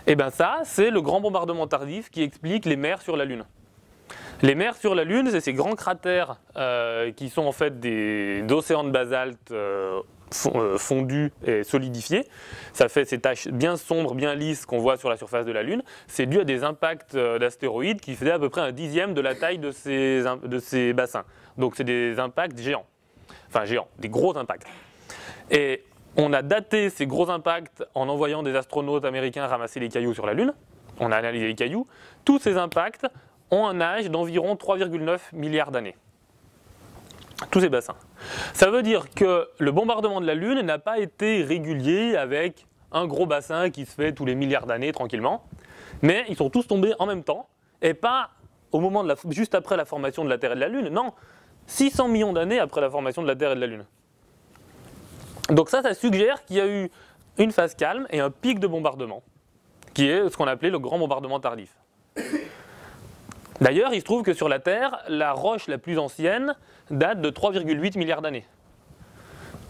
Et bien ça, c'est le grand bombardement tardif qui explique les mers sur la Lune. Les mers sur la Lune, c'est ces grands cratères qui sont en fait d'océans de basalte fondus et solidifiés. Ça fait ces taches bien sombres, bien lisses qu'on voit sur la surface de la Lune. C'est dû à des impacts d'astéroïdes qui faisaient à peu près 1/10 de la taille de ces bassins. Donc c'est des impacts géants. Enfin géants, des gros impacts. Et on a daté ces gros impacts en envoyant des astronautes américains ramasser les cailloux sur la Lune. On a analysé les cailloux. Tous ces impacts ont un âge d'environ 3,9 milliards d'années. Tous ces bassins. Ça veut dire que le bombardement de la Lune n'a pas été régulier avec un gros bassin qui se fait tous les milliards d'années tranquillement, mais ils sont tous tombés en même temps, et pas au moment juste après la formation de la Terre et de la Lune, non, 600 millions d'années après la formation de la Terre et de la Lune. Donc ça suggère qu'il y a eu une phase calme et un pic de bombardement, qui est ce qu'on appelait le grand bombardement tardif. D'ailleurs, il se trouve que sur la Terre, la roche la plus ancienne date de 3,8 milliards d'années.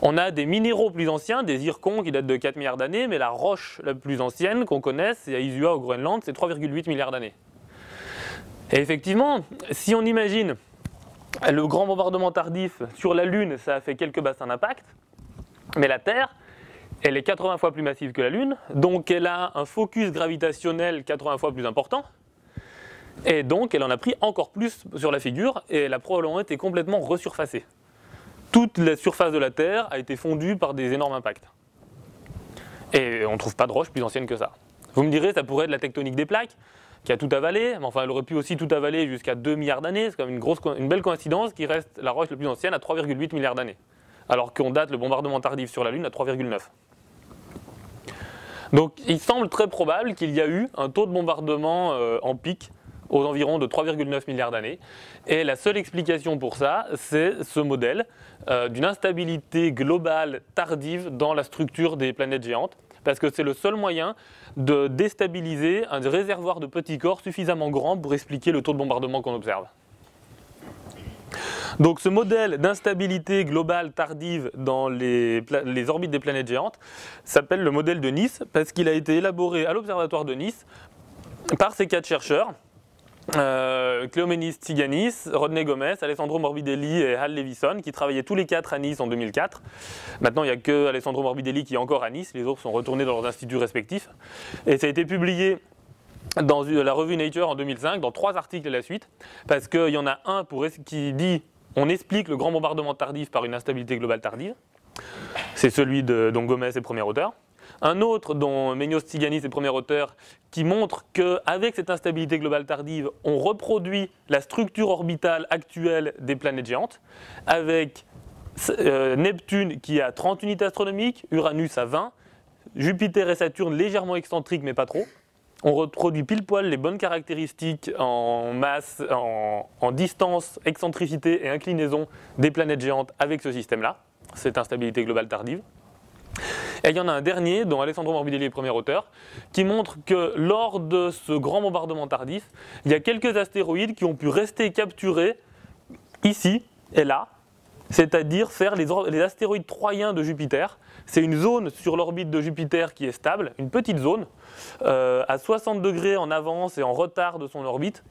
On a des minéraux plus anciens, des zircons qui datent de 4 milliards d'années, mais la roche la plus ancienne qu'on connaisse, c'est à Isua au Groenland, c'est 3,8 milliards d'années. Et effectivement, si on imagine le grand bombardement tardif sur la Lune, ça a fait quelques bassins d'impact, mais la Terre, elle est 80 fois plus massive que la Lune, donc elle a un focus gravitationnel 80 fois plus important, et donc elle en a pris encore plus sur la figure, et elle a probablement été complètement resurfacée. Toute la surface de la Terre a été fondue par des énormes impacts. Et on ne trouve pas de roche plus ancienne que ça. Vous me direz, ça pourrait être la tectonique des plaques, qui a tout avalé, mais enfin elle aurait pu aussi tout avaler jusqu'à 2 milliards d'années, c'est quand même une belle coïncidence qui reste la roche la plus ancienne à 3,8 milliards d'années. Alors qu'on date le bombardement tardif sur la Lune à 3,9. Donc il semble très probable qu'il y a eu un taux de bombardement en pic aux environs de 3,9 milliards d'années. Et la seule explication pour ça, c'est ce modèle d'une instabilité globale tardive dans la structure des planètes géantes, parce que c'est le seul moyen de déstabiliser un réservoir de petits corps suffisamment grand pour expliquer le taux de bombardement qu'on observe. Donc ce modèle d'instabilité globale tardive dans les orbites des planètes géantes s'appelle le modèle de Nice parce qu'il a été élaboré à l'observatoire de Nice par ces 4 chercheurs, Cléoménis Tsiganis, Rodney Gomez, Alessandro Morbidelli et Hal Levison, qui travaillaient tous les 4 à Nice en 2004. Maintenant il n'y a que Alessandro Morbidelli qui est encore à Nice, les autres sont retournés dans leurs instituts respectifs. Et ça a été publié dans la revue Nature en 2005, dans 3 articles à la suite, parce qu'il y en a un qui dit on explique le grand bombardement tardif par une instabilité globale tardive. C'est celui dont Gomez est premier auteur. Un autre dont Ménios Tsiganis est premier auteur qui montre qu'avec cette instabilité globale tardive, on reproduit la structure orbitale actuelle des planètes géantes, avec Neptune qui a 30 unités astronomiques, Uranus à 20, Jupiter et Saturne légèrement excentriques mais pas trop. On reproduit pile poil les bonnes caractéristiques en masse, en distance, excentricité et inclinaison des planètes géantes avec ce système-là, cette instabilité globale tardive. Et il y en a un dernier, dont Alessandro Morbidelli est premier auteur, qui montre que lors de ce grand bombardement tardif, il y a quelques astéroïdes qui ont pu rester capturés ici et là, c'est-à-dire faire les astéroïdes troyens de Jupiter. C'est une zone sur l'orbite de Jupiter qui est stable, une petite zone, à 60 degrés en avance et en retard de son orbite,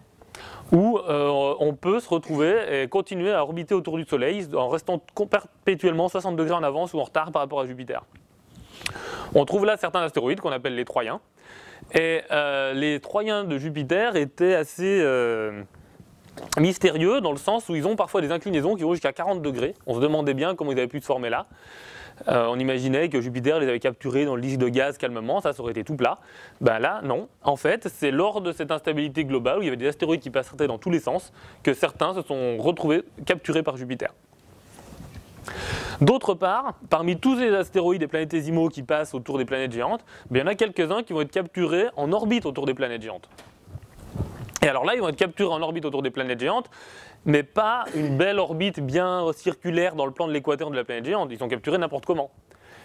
où on peut se retrouver et continuer à orbiter autour du Soleil en restant perpétuellement 60 degrés en avance ou en retard par rapport à Jupiter. On trouve là certains astéroïdes qu'on appelle les Troyens. Et les Troyens de Jupiter étaient assez mystérieux dans le sens où ils ont parfois des inclinaisons qui vont jusqu'à 40 degrés. On se demandait bien comment ils avaient pu se former là. On imaginait que Jupiter les avait capturés dans le disque de gaz calmement, ça aurait été tout plat. Ben là, non. En fait, c'est lors de cette instabilité globale où il y avait des astéroïdes qui passaient dans tous les sens que certains se sont retrouvés capturés par Jupiter. D'autre part, parmi tous les astéroïdes et planétésimaux qui passent autour des planètes géantes, il y en a quelques-uns qui vont être capturés en orbite autour des planètes géantes. Et alors là, ils vont être capturés en orbite autour des planètes géantes, mais pas une belle orbite bien circulaire dans le plan de l'équateur de la planète géante. Ils sont capturés n'importe comment.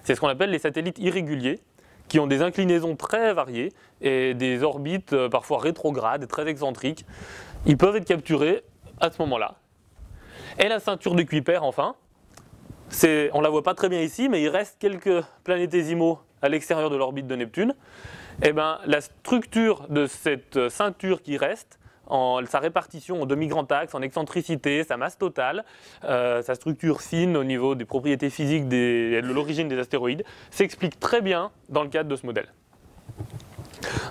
C'est ce qu'on appelle les satellites irréguliers, qui ont des inclinaisons très variées et des orbites parfois rétrogrades et très excentriques. Ils peuvent être capturés à ce moment-là. Et la ceinture de Kuiper, enfin, on ne la voit pas très bien ici, mais il reste quelques planétésimaux à l'extérieur de l'orbite de Neptune. Et bien, la structure de cette ceinture qui reste, sa répartition en demi-grand axe, en excentricité, sa masse totale, sa structure fine au niveau des propriétés physiques de l'origine des astéroïdes, s'explique très bien dans le cadre de ce modèle.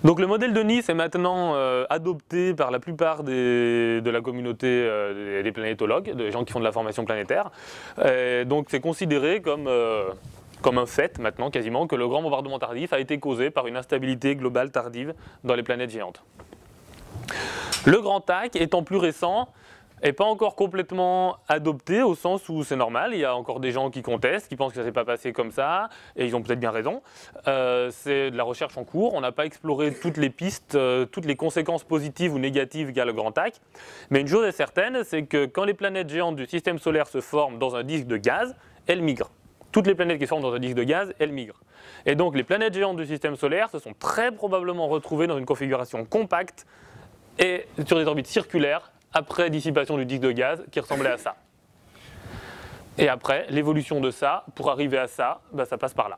Donc le modèle de Nice est maintenant adopté par la plupart de la communauté des planétologues, des gens qui font de la formation planétaire. Donc c'est considéré comme un fait maintenant quasiment que le grand bombardement tardif a été causé par une instabilité globale tardive dans les planètes géantes. Le grand TAC étant plus récent, n'est pas encore complètement adopté au sens où c'est normal, il y a encore des gens qui contestent, qui pensent que ça ne s'est pas passé comme ça, et ils ont peut-être bien raison. C'est de la recherche en cours, on n'a pas exploré toutes les pistes, toutes les conséquences positives ou négatives qu'a le grand TAC, mais une chose est certaine, c'est que quand les planètes géantes du système solaire se forment dans un disque de gaz, elles migrent. Toutes les planètes qui se forment dans un disque de gaz, elles migrent. Et donc les planètes géantes du système solaire se sont très probablement retrouvées dans une configuration compacte et sur des orbites circulaires, après dissipation du disque de gaz qui ressemblait à ça. Et après, l'évolution de ça, pour arriver à ça, ça passe par là.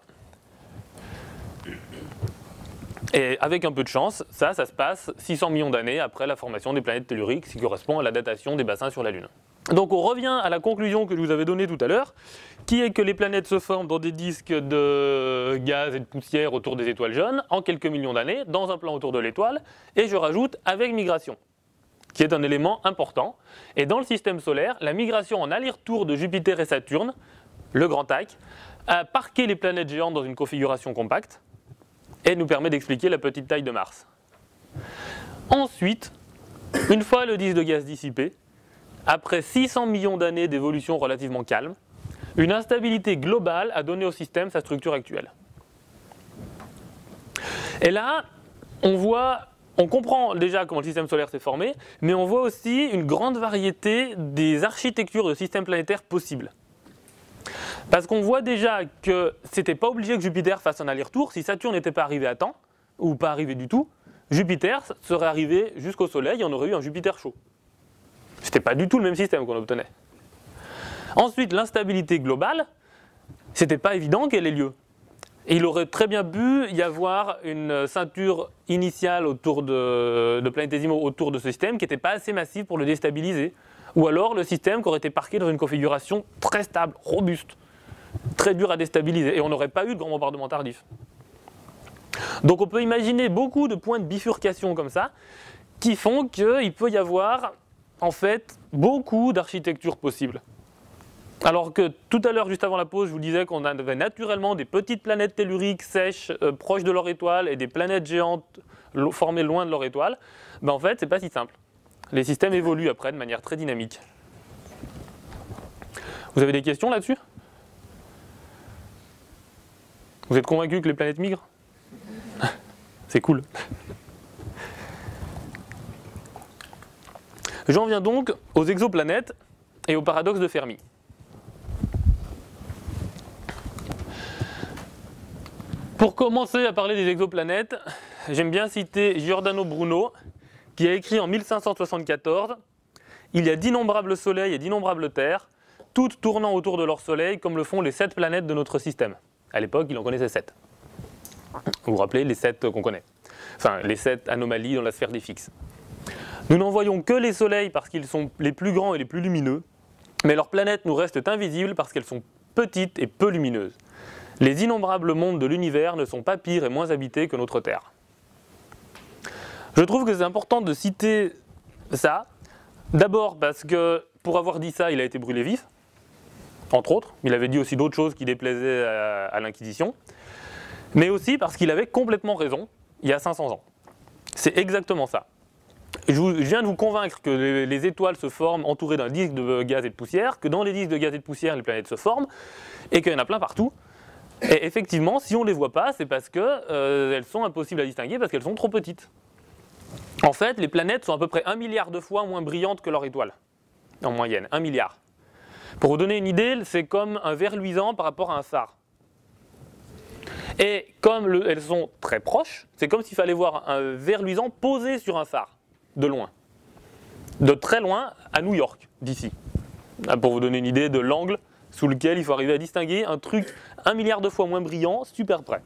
Et avec un peu de chance, ça se passe 600 millions d'années après la formation des planètes telluriques, ce qui correspond à la datation des bassins sur la Lune. Donc on revient à la conclusion que je vous avais donnée tout à l'heure, qui est que les planètes se forment dans des disques de gaz et de poussière autour des étoiles jaunes, en quelques millions d'années, dans un plan autour de l'étoile, et je rajoute avec migration, qui est un élément important. Et dans le système solaire, la migration en aller-retour de Jupiter et Saturne, le grand TAC, a parqué les planètes géantes dans une configuration compacte, et nous permet d'expliquer la petite taille de Mars. Ensuite, une fois le disque de gaz dissipé, après 600 millions d'années d'évolution relativement calme, une instabilité globale a donné au système sa structure actuelle. Et là, on comprend déjà comment le système solaire s'est formé, mais on voit aussi une grande variété des architectures de systèmes planétaires possibles. Parce qu'on voit déjà que c'était pas obligé que Jupiter fasse un aller-retour. Si Saturne n'était pas arrivé à temps, ou pas arrivé du tout, Jupiter serait arrivé jusqu'au Soleil et on aurait eu un Jupiter chaud. C'était pas du tout le même système qu'on obtenait. Ensuite, l'instabilité globale, c'était pas évident qu'elle ait lieu. Et il aurait très bien pu y avoir une ceinture initiale autour de planétésimaux autour de ce système qui n'était pas assez massive pour le déstabiliser. Ou alors le système qui aurait été parqué dans une configuration très stable, robuste, très dure à déstabiliser. Et on n'aurait pas eu de grand bombardement tardif. Donc on peut imaginer beaucoup de points de bifurcation comme ça, qui font qu'il peut y avoir en fait beaucoup d'architectures possibles. Alors que tout à l'heure, juste avant la pause, je vous disais qu'on avait naturellement des petites planètes telluriques sèches, proches de leur étoile, et des planètes géantes formées loin de leur étoile, en fait, c'est pas si simple. Les systèmes évoluent après de manière très dynamique. Vous avez des questions là-dessus ? Vous êtes convaincus que les planètes migrent? C'est cool. J'en viens donc aux exoplanètes et au paradoxe de Fermi. Pour commencer à parler des exoplanètes, j'aime bien citer Giordano Bruno, qui a écrit en 1574 « Il y a d'innombrables soleils et d'innombrables terres, toutes tournant autour de leur soleil comme le font les 7 planètes de notre système. » À l'époque, il en connaissait 7. Vous vous rappelez les 7 qu'on connaît. Enfin, les 7 anomalies dans la sphère des fixes. Nous n'en voyons que les soleils parce qu'ils sont les plus grands et les plus lumineux, mais leurs planètes nous restent invisibles parce qu'elles sont petites et peu lumineuses. Les innombrables mondes de l'univers ne sont pas pires et moins habités que notre Terre. Je trouve que c'est important de citer ça, d'abord parce que pour avoir dit ça, il a été brûlé vif, entre autres. Il avait dit aussi d'autres choses qui déplaisaient à l'Inquisition, mais aussi parce qu'il avait complètement raison il y a 500 ans. C'est exactement ça. Je viens de vous convaincre que les étoiles se forment entourées d'un disque de gaz et de poussière, que dans les disques de gaz et de poussière, les planètes se forment, et qu'il y en a plein partout. Et effectivement, si on ne les voit pas, c'est parce qu'elles sont impossibles à distinguer, parce qu'elles sont trop petites. En fait, les planètes sont à peu près 1 milliard de fois moins brillantes que leur étoile, en moyenne, 1 milliard. Pour vous donner une idée, c'est comme un verre luisant par rapport à un phare. Et comme elles sont très proches, c'est comme s'il fallait voir un verre luisant posé sur un phare, de loin. De très loin à New York, d'ici. Pour vous donner une idée de l'angle sous lequel il faut arriver à distinguer un truc 1 milliard de fois moins brillant, super près.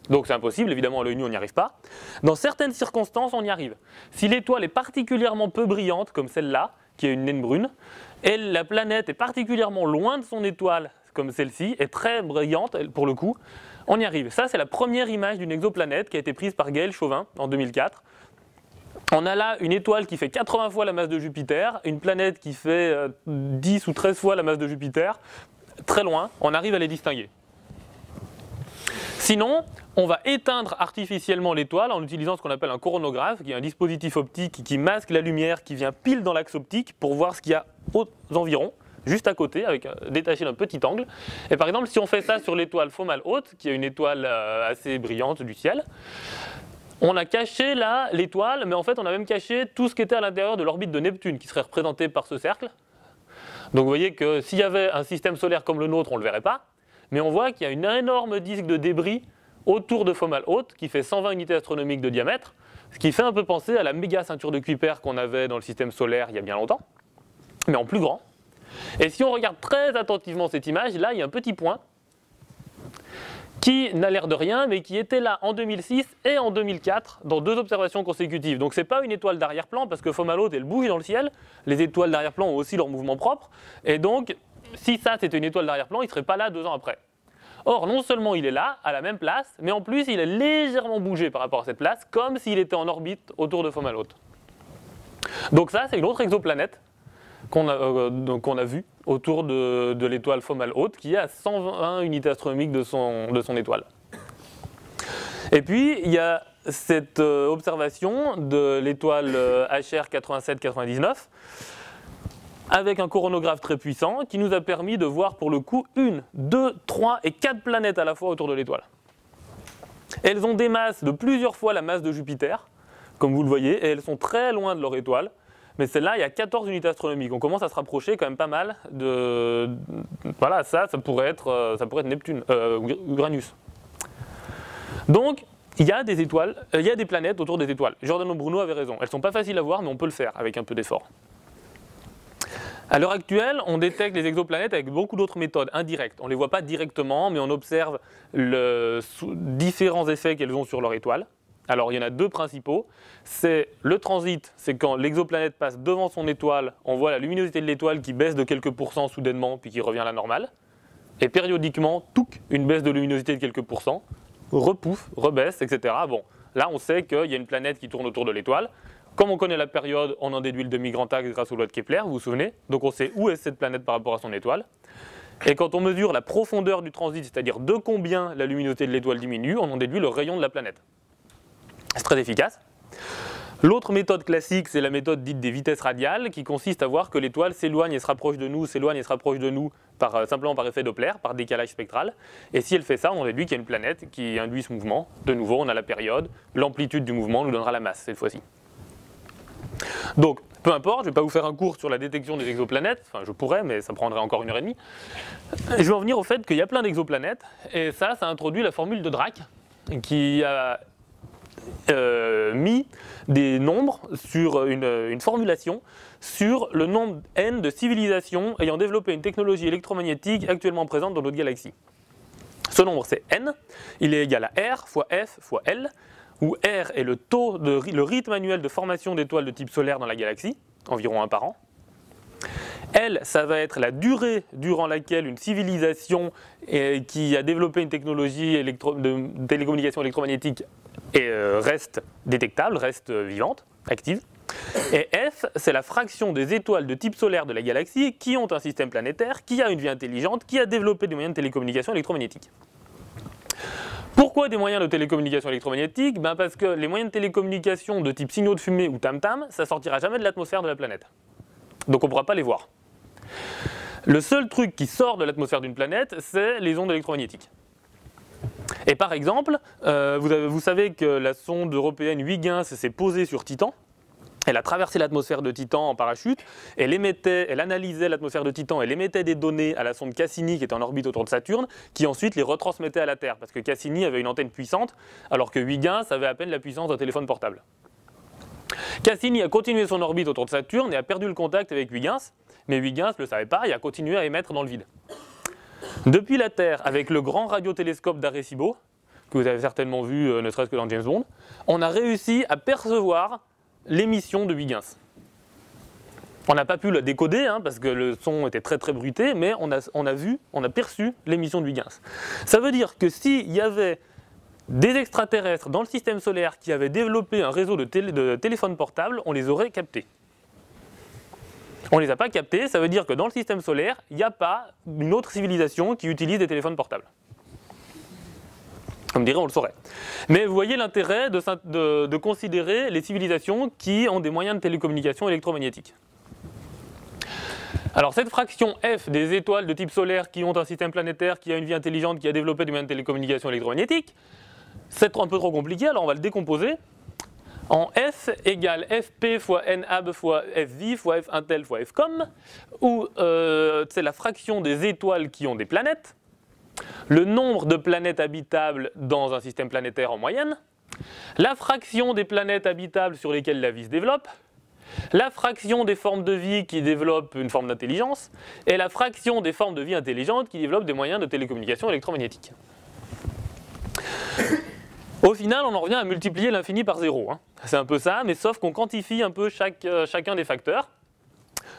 Donc c'est impossible, évidemment à l'œil nu on n'y arrive pas. Dans certaines circonstances on y arrive. Si l'étoile est particulièrement peu brillante, comme celle-là, qui a une naine brune, et la planète est particulièrement loin de son étoile, comme celle-ci, est très brillante pour le coup, on y arrive. Ça c'est la première image d'une exoplanète qui a été prise par Gaël Chauvin en 2004. On a là une étoile qui fait 80 fois la masse de Jupiter, une planète qui fait 10 ou 13 fois la masse de Jupiter, très loin, on arrive à les distinguer. Sinon, on va éteindre artificiellement l'étoile en utilisant ce qu'on appelle un coronographe, qui est un dispositif optique qui masque la lumière qui vient pile dans l'axe optique pour voir ce qu'il y a aux environs, juste à côté, détaché d'un petit angle. Et par exemple, si on fait ça sur l'étoile Fomalhaut, qui est une étoile assez brillante du ciel, on a caché là l'étoile, mais en fait on a même caché tout ce qui était à l'intérieur de l'orbite de Neptune, qui serait représenté par ce cercle. Donc vous voyez que s'il y avait un système solaire comme le nôtre, on ne le verrait pas, mais on voit qu'il y a un énorme disque de débris autour de Fomalhaut, qui fait 120 unités astronomiques de diamètre, ce qui fait un peu penser à la méga ceinture de Kuiper qu'on avait dans le système solaire il y a bien longtemps, mais en plus grand. Et si on regarde très attentivement cette image, là il y a un petit point, qui n'a l'air de rien, mais qui était là en 2006 et en 2004 dans 2 observations consécutives. Donc c'est pas une étoile d'arrière-plan, parce que Fomalhaut elle bouge dans le ciel, les étoiles d'arrière-plan ont aussi leur mouvement propre, et donc si ça c'était une étoile d'arrière-plan, il ne serait pas là 2 ans après. Or non seulement il est là, à la même place, mais en plus il a légèrement bougé par rapport à cette place, comme s'il était en orbite autour de Fomalhaut. Donc ça c'est une autre exoplanète qu'on a vue autour de l'étoile Fomalhaut, qui est à 120 unités astronomiques de son étoile. Et puis, il y a cette observation de l'étoile HR 8799, avec un coronographe très puissant, qui nous a permis de voir pour le coup 1, 2, 3 et 4 planètes à la fois autour de l'étoile. Elles ont des masses de plusieurs fois la masse de Jupiter, comme vous le voyez, et elles sont très loin de leur étoile. Mais celle-là, il y a 14 unités astronomiques. On commence à se rapprocher quand même pas mal de... Voilà, ça pourrait être Neptune, Uranus. Donc, il y a des étoiles, il y a des planètes autour des étoiles. Giordano Bruno avait raison. Elles ne sont pas faciles à voir, mais on peut le faire avec un peu d'effort. À l'heure actuelle, on détecte les exoplanètes avec beaucoup d'autres méthodes indirectes. On ne les voit pas directement, mais on observe différents effets qu'elles ont sur leur étoile. Alors il y en a 2 principaux, c'est le transit, c'est quand l'exoplanète passe devant son étoile, on voit la luminosité de l'étoile qui baisse de quelques pourcents soudainement, puis qui revient à la normale, et périodiquement, touc, une baisse de luminosité de quelques pourcents, repouffe, rebaisse, etc. Bon, là on sait qu'il y a une planète qui tourne autour de l'étoile. Comme on connaît la période, on en déduit le demi-grand axe grâce aux lois de Kepler, vous vous souvenez, donc on sait où est cette planète par rapport à son étoile. Et quand on mesure la profondeur du transit, c'est-à-dire de combien la luminosité de l'étoile diminue, on en déduit le rayon de la planète. C'est très efficace. L'autre méthode classique, c'est la méthode dite des vitesses radiales, qui consiste à voir que l'étoile s'éloigne et se rapproche de nous, s'éloigne et se rapproche de nous, simplement par effet Doppler, par décalage spectral. Et si elle fait ça, on déduit qu'il y a une planète qui induit ce mouvement. De nouveau, on a la période, l'amplitude du mouvement nous donnera la masse cette fois-ci. Donc, peu importe, je ne vais pas vous faire un cours sur la détection des exoplanètes, enfin je pourrais, mais ça prendrait encore 1h30. Je vais en venir au fait qu'il y a plein d'exoplanètes, et ça introduit la formule de Drake, qui a mis des nombres sur une formulation sur le nombre n de civilisations ayant développé une technologie électromagnétique actuellement présente dans notre galaxie. Ce nombre c'est n, il est égal à r fois f fois l, où r est le rythme annuel de formation d'étoiles de type solaire dans la galaxie, environ 1 par an. L, ça va être la durée durant laquelle une civilisation qui a développé une technologie de télécommunication électromagnétique reste détectable, reste vivante, active. Et F, c'est la fraction des étoiles de type solaire de la galaxie qui ont un système planétaire, qui a une vie intelligente, qui a développé des moyens de télécommunication électromagnétique. Pourquoi des moyens de télécommunication électromagnétique? Parce que les moyens de télécommunication de type signaux de fumée ou tam-tam, ça sortira jamais de l'atmosphère de la planète. Donc on ne pourra pas les voir. Le seul truc qui sort de l'atmosphère d'une planète, c'est les ondes électromagnétiques. Et par exemple, vous savez que la sonde européenne Huygens s'est posée sur Titan. Elle a traversé l'atmosphère de Titan en parachute, elle analysait l'atmosphère de Titan, elle émettait des données à la sonde Cassini qui était en orbite autour de Saturne, qui ensuite les retransmettait à la Terre, parce que Cassini avait une antenne puissante, alors que Huygens avait à peine la puissance d'un téléphone portable. Cassini a continué son orbite autour de Saturne et a perdu le contact avec Huygens, mais Huygens ne le savait pas et a continué à émettre dans le vide. Depuis la Terre, avec le grand radiotélescope d'Arecibo, que vous avez certainement vu ne serait-ce que dans James Bond, on a réussi à percevoir l'émission de Huygens. On n'a pas pu la décoder parce que le son était très très bruité, mais on a perçu l'émission de Huygens. Ça veut dire que s'il y avait des extraterrestres dans le système solaire qui avaient développé un réseau de téléphones portables, on les aurait captés. On ne les a pas captés, ça veut dire que dans le système solaire, il n'y a pas une autre civilisation qui utilise des téléphones portables. On me dirait, on le saurait. Mais vous voyez l'intérêt de considérer les civilisations qui ont des moyens de télécommunication électromagnétique. Alors cette fraction F des étoiles de type solaire qui ont un système planétaire, qui a une vie intelligente, qui a développé des moyens de télécommunication électromagnétique, c'est un peu trop compliqué, alors on va le décomposer en F égale Fp fois Nab fois Fv fois Fintel fois Fcom, où c'est la fraction des étoiles qui ont des planètes, le nombre de planètes habitables dans un système planétaire en moyenne, la fraction des planètes habitables sur lesquelles la vie se développe, la fraction des formes de vie qui développent une forme d'intelligence, et la fraction des formes de vie intelligentes qui développent des moyens de télécommunication électromagnétique. Au final, on en revient à multiplier l'infini par 0. C'est un peu ça, mais sauf qu'on quantifie un peu chacun des facteurs.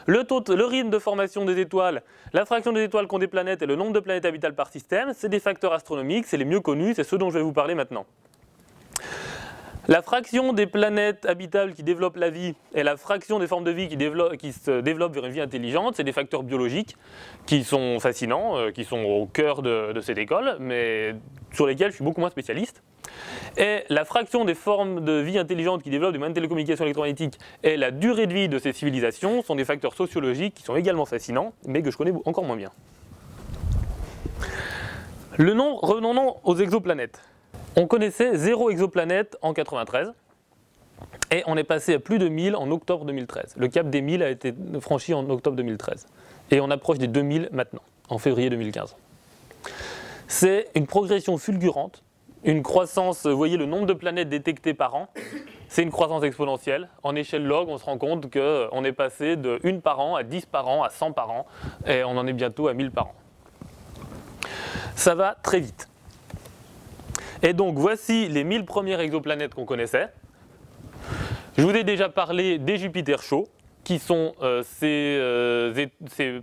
Le rythme de formation des étoiles, la fraction des étoiles qui ont des planètes et le nombre de planètes habitables par système, c'est des facteurs astronomiques, c'est les mieux connus, c'est ceux dont je vais vous parler maintenant. La fraction des planètes habitables qui développent la vie et la fraction des formes de vie qui se développent vers une vie intelligente, c'est des facteurs biologiques qui sont fascinants, qui sont au cœur de cette école, mais sur lesquels je suis beaucoup moins spécialiste. Et la fraction des formes de vie intelligentes qui développent des moyens de télécommunication électromagnétique et la durée de vie de ces civilisations sont des facteurs sociologiques qui sont également fascinants, mais que je connais encore moins bien. Revenons aux exoplanètes. On connaissait 0 exoplanète en 93 et on est passé à plus de 1000 en octobre 2013. Le cap des 1000 a été franchi en octobre 2013 et on approche des 2000 maintenant, en février 2015. C'est une progression fulgurante, une croissance, vous voyez le nombre de planètes détectées par an, c'est une croissance exponentielle. En échelle log, on se rend compte qu'on est passé de 1 par an à 10 par an à 100 par an et on en est bientôt à 1000 par an. Ça va très vite. Et donc voici les 1000 premières exoplanètes qu'on connaissait. Je vous ai déjà parlé des Jupiters chauds, qui sont ces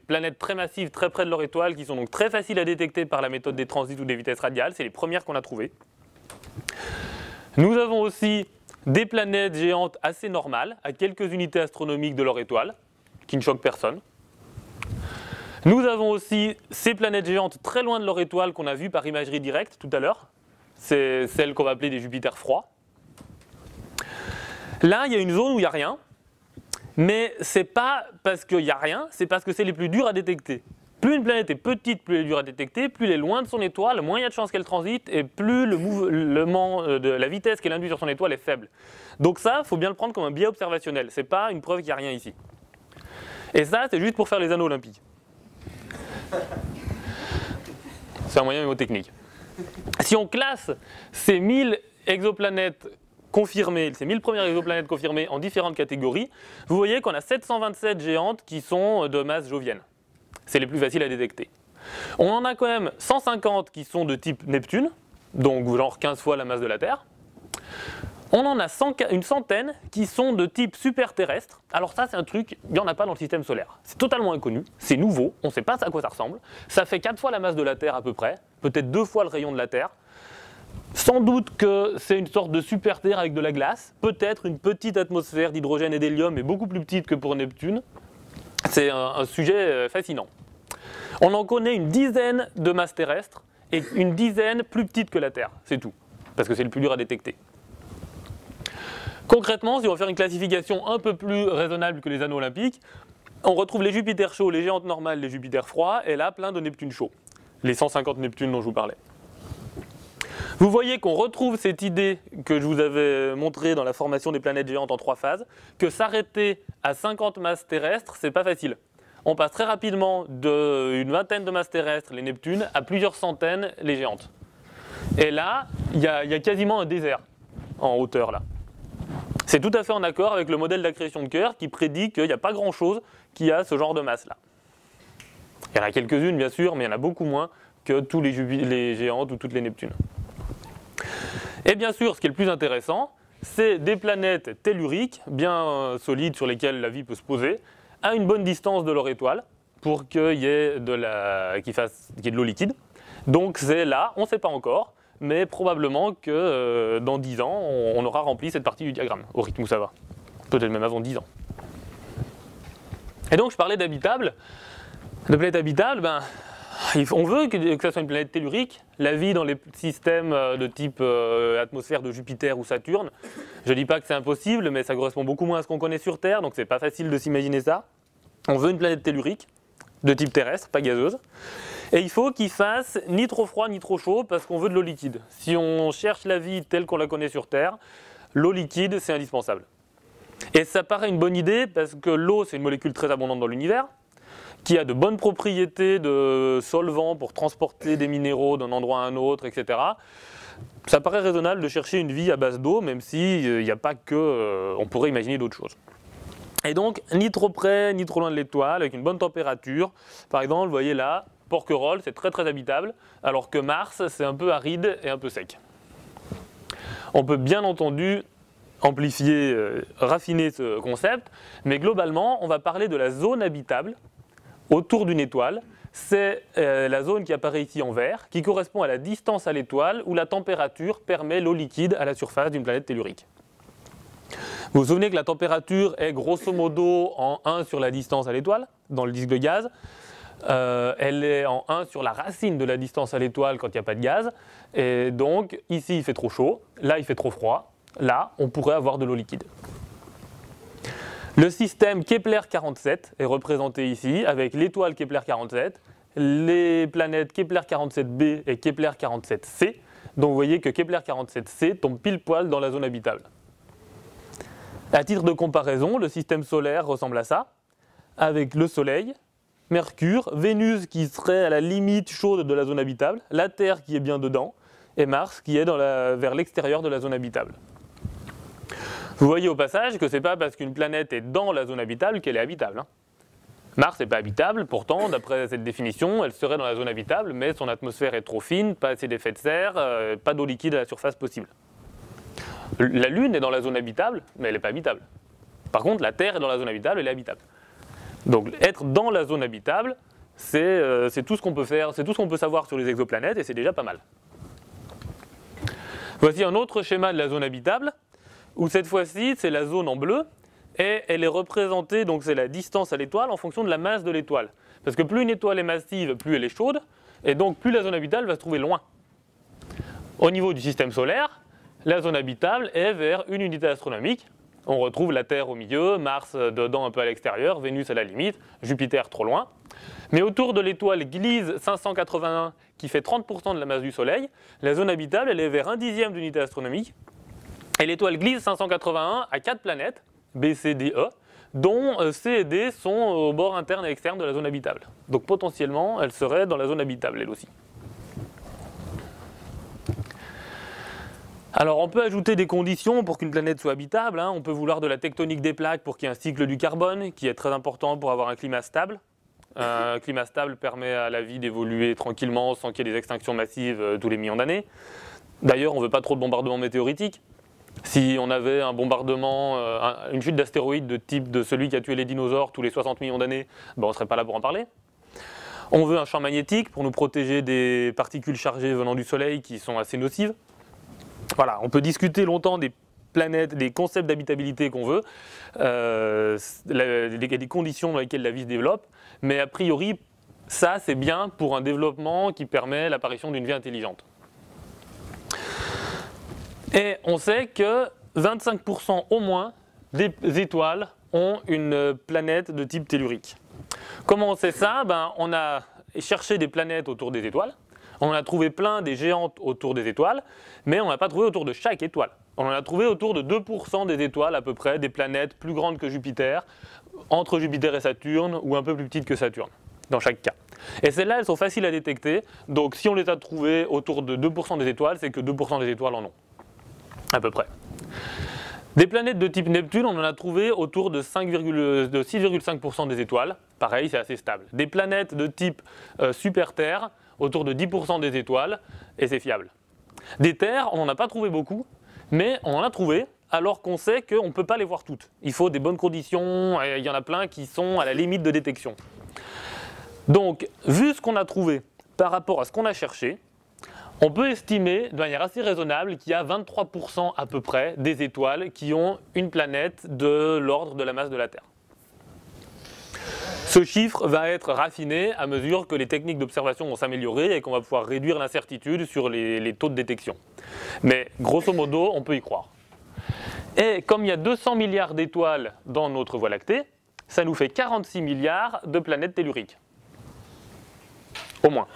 planètes très massives, très près de leur étoile, qui sont donc très faciles à détecter par la méthode des transits ou des vitesses radiales. C'est les premières qu'on a trouvées. Nous avons aussi des planètes géantes assez normales, à quelques unités astronomiques de leur étoile, qui ne choquent personne. Nous avons aussi ces planètes géantes très loin de leur étoile qu'on a vues par imagerie directe tout à l'heure. C'est celles qu'on va appeler des Jupiters froids. Là, il y a une zone où il n'y a rien, mais ce n'est pas parce qu'il n'y a rien, c'est parce que c'est les plus durs à détecter. Plus une planète est petite, plus elle est dure à détecter, plus elle est loin de son étoile, moins il y a de chances qu'elle transite, et plus le mouvement de la vitesse qu'elle induit sur son étoile est faible. Donc ça, il faut bien le prendre comme un biais observationnel, ce n'est pas une preuve qu'il n'y a rien ici. Et ça, c'est juste pour faire les anneaux olympiques. C'est un moyen mnémotechnique. Si on classe ces 1000 exoplanètes confirmées, ces 1000 premières exoplanètes confirmées en différentes catégories, vous voyez qu'on a 727 géantes qui sont de masse jovienne. C'est les plus faciles à détecter. On en a quand même 150 qui sont de type Neptune, donc genre 15 fois la masse de la Terre. On en a une centaine qui sont de type super-terrestre. Alors ça, c'est un truc, il n'y en a pas dans le système solaire. C'est totalement inconnu, c'est nouveau, on ne sait pas à quoi ça ressemble. Ça fait 4 fois la masse de la Terre à peu près, peut-être 2 fois le rayon de la Terre. Sans doute que c'est une sorte de super-Terre avec de la glace, peut-être une petite atmosphère d'hydrogène et d'hélium, mais beaucoup plus petite que pour Neptune. C'est un sujet fascinant. On en connaît une dizaine de masses terrestres et une dizaine plus petites que la Terre, c'est tout, parce que c'est le plus dur à détecter. Concrètement, si on veut faire une classification un peu plus raisonnable que les anneaux olympiques, on retrouve les Jupiters chauds, les géantes normales, les Jupiters froids, et là plein de Neptunes chauds, les 150 Neptunes dont je vous parlais. Vous voyez qu'on retrouve cette idée que je vous avais montrée dans la formation des planètes géantes en 3 phases, que s'arrêter à 50 masses terrestres, c'est pas facile. On passe très rapidement d'une vingtaine de masses terrestres, les Neptunes, à plusieurs centaines, les géantes. Et là, il y a quasiment un désert en hauteur là. C'est tout à fait en accord avec le modèle d'accrétion de Kerr qui prédit qu'il n'y a pas grand-chose qui a ce genre de masse là. Il y en a quelques-unes bien sûr, mais il y en a beaucoup moins que tous les géantes ou toutes les Neptunes. Et bien sûr, ce qui est le plus intéressant, c'est des planètes telluriques, bien solides sur lesquelles la vie peut se poser, à une bonne distance de leur étoile, pour qu'il y ait de l'eau liquide. Donc c'est là, on ne sait pas encore, mais probablement que dans 10 ans, on aura rempli cette partie du diagramme, au rythme où ça va. Peut-être même avant 10 ans. Et donc je parlais d'habitable, de planètes habitables, on veut que ça soit une planète tellurique. La vie dans les systèmes de type atmosphère de Jupiter ou Saturne, je ne dis pas que c'est impossible, mais ça correspond beaucoup moins à ce qu'on connaît sur Terre, donc c'est pas facile de s'imaginer ça. On veut une planète tellurique, de type terrestre, pas gazeuse. Et il faut qu'il fasse ni trop froid ni trop chaud, parce qu'on veut de l'eau liquide. Si on cherche la vie telle qu'on la connaît sur Terre, l'eau liquide, c'est indispensable. Et ça paraît une bonne idée, parce que l'eau, c'est une molécule très abondante dans l'univers, qui a de bonnes propriétés de solvant pour transporter des minéraux d'un endroit à un autre, etc. Ça paraît raisonnable de chercher une vie à base d'eau, même s'il n'y a pas que... on pourrait imaginer d'autres choses. Et donc, ni trop près, ni trop loin de l'étoile, avec une bonne température. Par exemple, vous voyez là, Porquerolles, c'est très très habitable, alors que Mars, c'est un peu aride et un peu sec. On peut bien entendu amplifier, raffiner ce concept, mais globalement, on va parler de la zone habitable autour d'une étoile. C'est la zone qui apparaît ici en vert, qui correspond à la distance à l'étoile où la température permet l'eau liquide à la surface d'une planète tellurique. Vous vous souvenez que la température est grosso modo en 1 sur la distance à l'étoile, dans le disque de gaz. Elle est en 1 sur la racine de la distance à l'étoile quand il n'y a pas de gaz. Et donc, ici il fait trop chaud, là il fait trop froid. Là, on pourrait avoir de l'eau liquide. Le système Kepler-47 est représenté ici avec l'étoile Kepler-47, les planètes Kepler-47b et Kepler-47c. Donc vous voyez que Kepler-47c tombe pile poil dans la zone habitable. À titre de comparaison, le système solaire ressemble à ça, avec le Soleil, Mercure, Vénus qui serait à la limite chaude de la zone habitable, la Terre qui est bien dedans, et Mars qui est vers l'extérieur de la zone habitable. Vous voyez au passage que ce n'est pas parce qu'une planète est dans la zone habitable qu'elle est habitable. Mars n'est pas habitable, pourtant, d'après cette définition, elle serait dans la zone habitable, mais son atmosphère est trop fine, pas assez d'effet de serre, pas d'eau liquide à la surface possible. La Lune est dans la zone habitable, mais elle n'est pas habitable. Par contre, la Terre est dans la zone habitable, elle est habitable. Donc être dans la zone habitable, c'est tout ce qu'on peut faire, c'est tout ce qu'on peut savoir sur les exoplanètes, et c'est déjà pas mal. Voici un autre schéma de la zone habitable, où cette fois-ci, c'est la zone en bleu, et elle est représentée, donc c'est la distance à l'étoile en fonction de la masse de l'étoile. Parce que plus une étoile est massive, plus elle est chaude, et donc plus la zone habitable va se trouver loin. Au niveau du système solaire, la zone habitable est vers une unité astronomique, On retrouve la Terre au milieu, Mars dedans un peu à l'extérieur, Vénus à la limite, Jupiter trop loin. Mais autour de l'étoile Gliese 581, qui fait 30% de la masse du Soleil, la zone habitable elle est vers 1/10 d'unité astronomique. Et l'étoile Gliese 581 a 4 planètes, B, C, D, E, dont C et D sont au bord interne et externe de la zone habitable. Donc potentiellement, elle serait dans la zone habitable, elle aussi. Alors on peut ajouter des conditions pour qu'une planète soit habitable. On peut vouloir de la tectonique des plaques pour qu'il y ait un cycle du carbone, qui est très important pour avoir un climat stable. Un climat stable permet à la vie d'évoluer tranquillement sans qu'il y ait des extinctions massives tous les millions d'années. D'ailleurs, on ne veut pas trop de bombardements météoritiques. Si on avait un bombardement, une chute d'astéroïdes de type de celui qui a tué les dinosaures tous les 60 millions d'années, on ne serait pas là pour en parler. On veut un champ magnétique pour nous protéger des particules chargées venant du Soleil qui sont assez nocives. Voilà, on peut discuter longtemps des planètes, des concepts d'habitabilité qu'on veut, des conditions dans lesquelles la vie se développe, mais a priori, ça c'est bien pour un développement qui permet l'apparition d'une vie intelligente. Et on sait que 25% au moins des étoiles ont une planète de type tellurique. Comment on sait ça? On a cherché des planètes autour des étoiles, on en a trouvé plein des géantes autour des étoiles, mais on n'a pas trouvé autour de chaque étoile. On en a trouvé autour de 2% des étoiles à peu près, des planètes plus grandes que Jupiter, entre Jupiter et Saturne, ou un peu plus petites que Saturne, dans chaque cas. Et celles-là, elles sont faciles à détecter, donc si on les a trouvées autour de 2% des étoiles, c'est que 2% des étoiles en ont. À peu près. Des planètes de type Neptune, on en a trouvé autour de 6,5% des étoiles. Pareil, c'est assez stable. Des planètes de type super-Terre, autour de 10% des étoiles, et c'est fiable. Des terres, on n'en a pas trouvé beaucoup, mais on en a trouvé, alors qu'on sait qu'on ne peut pas les voir toutes. Il faut des bonnes conditions, et il y en a plein qui sont à la limite de détection. Donc, vu ce qu'on a trouvé par rapport à ce qu'on a cherché, on peut estimer de manière assez raisonnable qu'il y a 23% à peu près des étoiles qui ont une planète de l'ordre de la masse de la Terre. Ce chiffre va être raffiné à mesure que les techniques d'observation vont s'améliorer et qu'on va pouvoir réduire l'incertitude sur les taux de détection. Mais grosso modo, on peut y croire. Et comme il y a 200 milliards d'étoiles dans notre Voie lactée, ça nous fait 46 milliards de planètes telluriques. Au moins.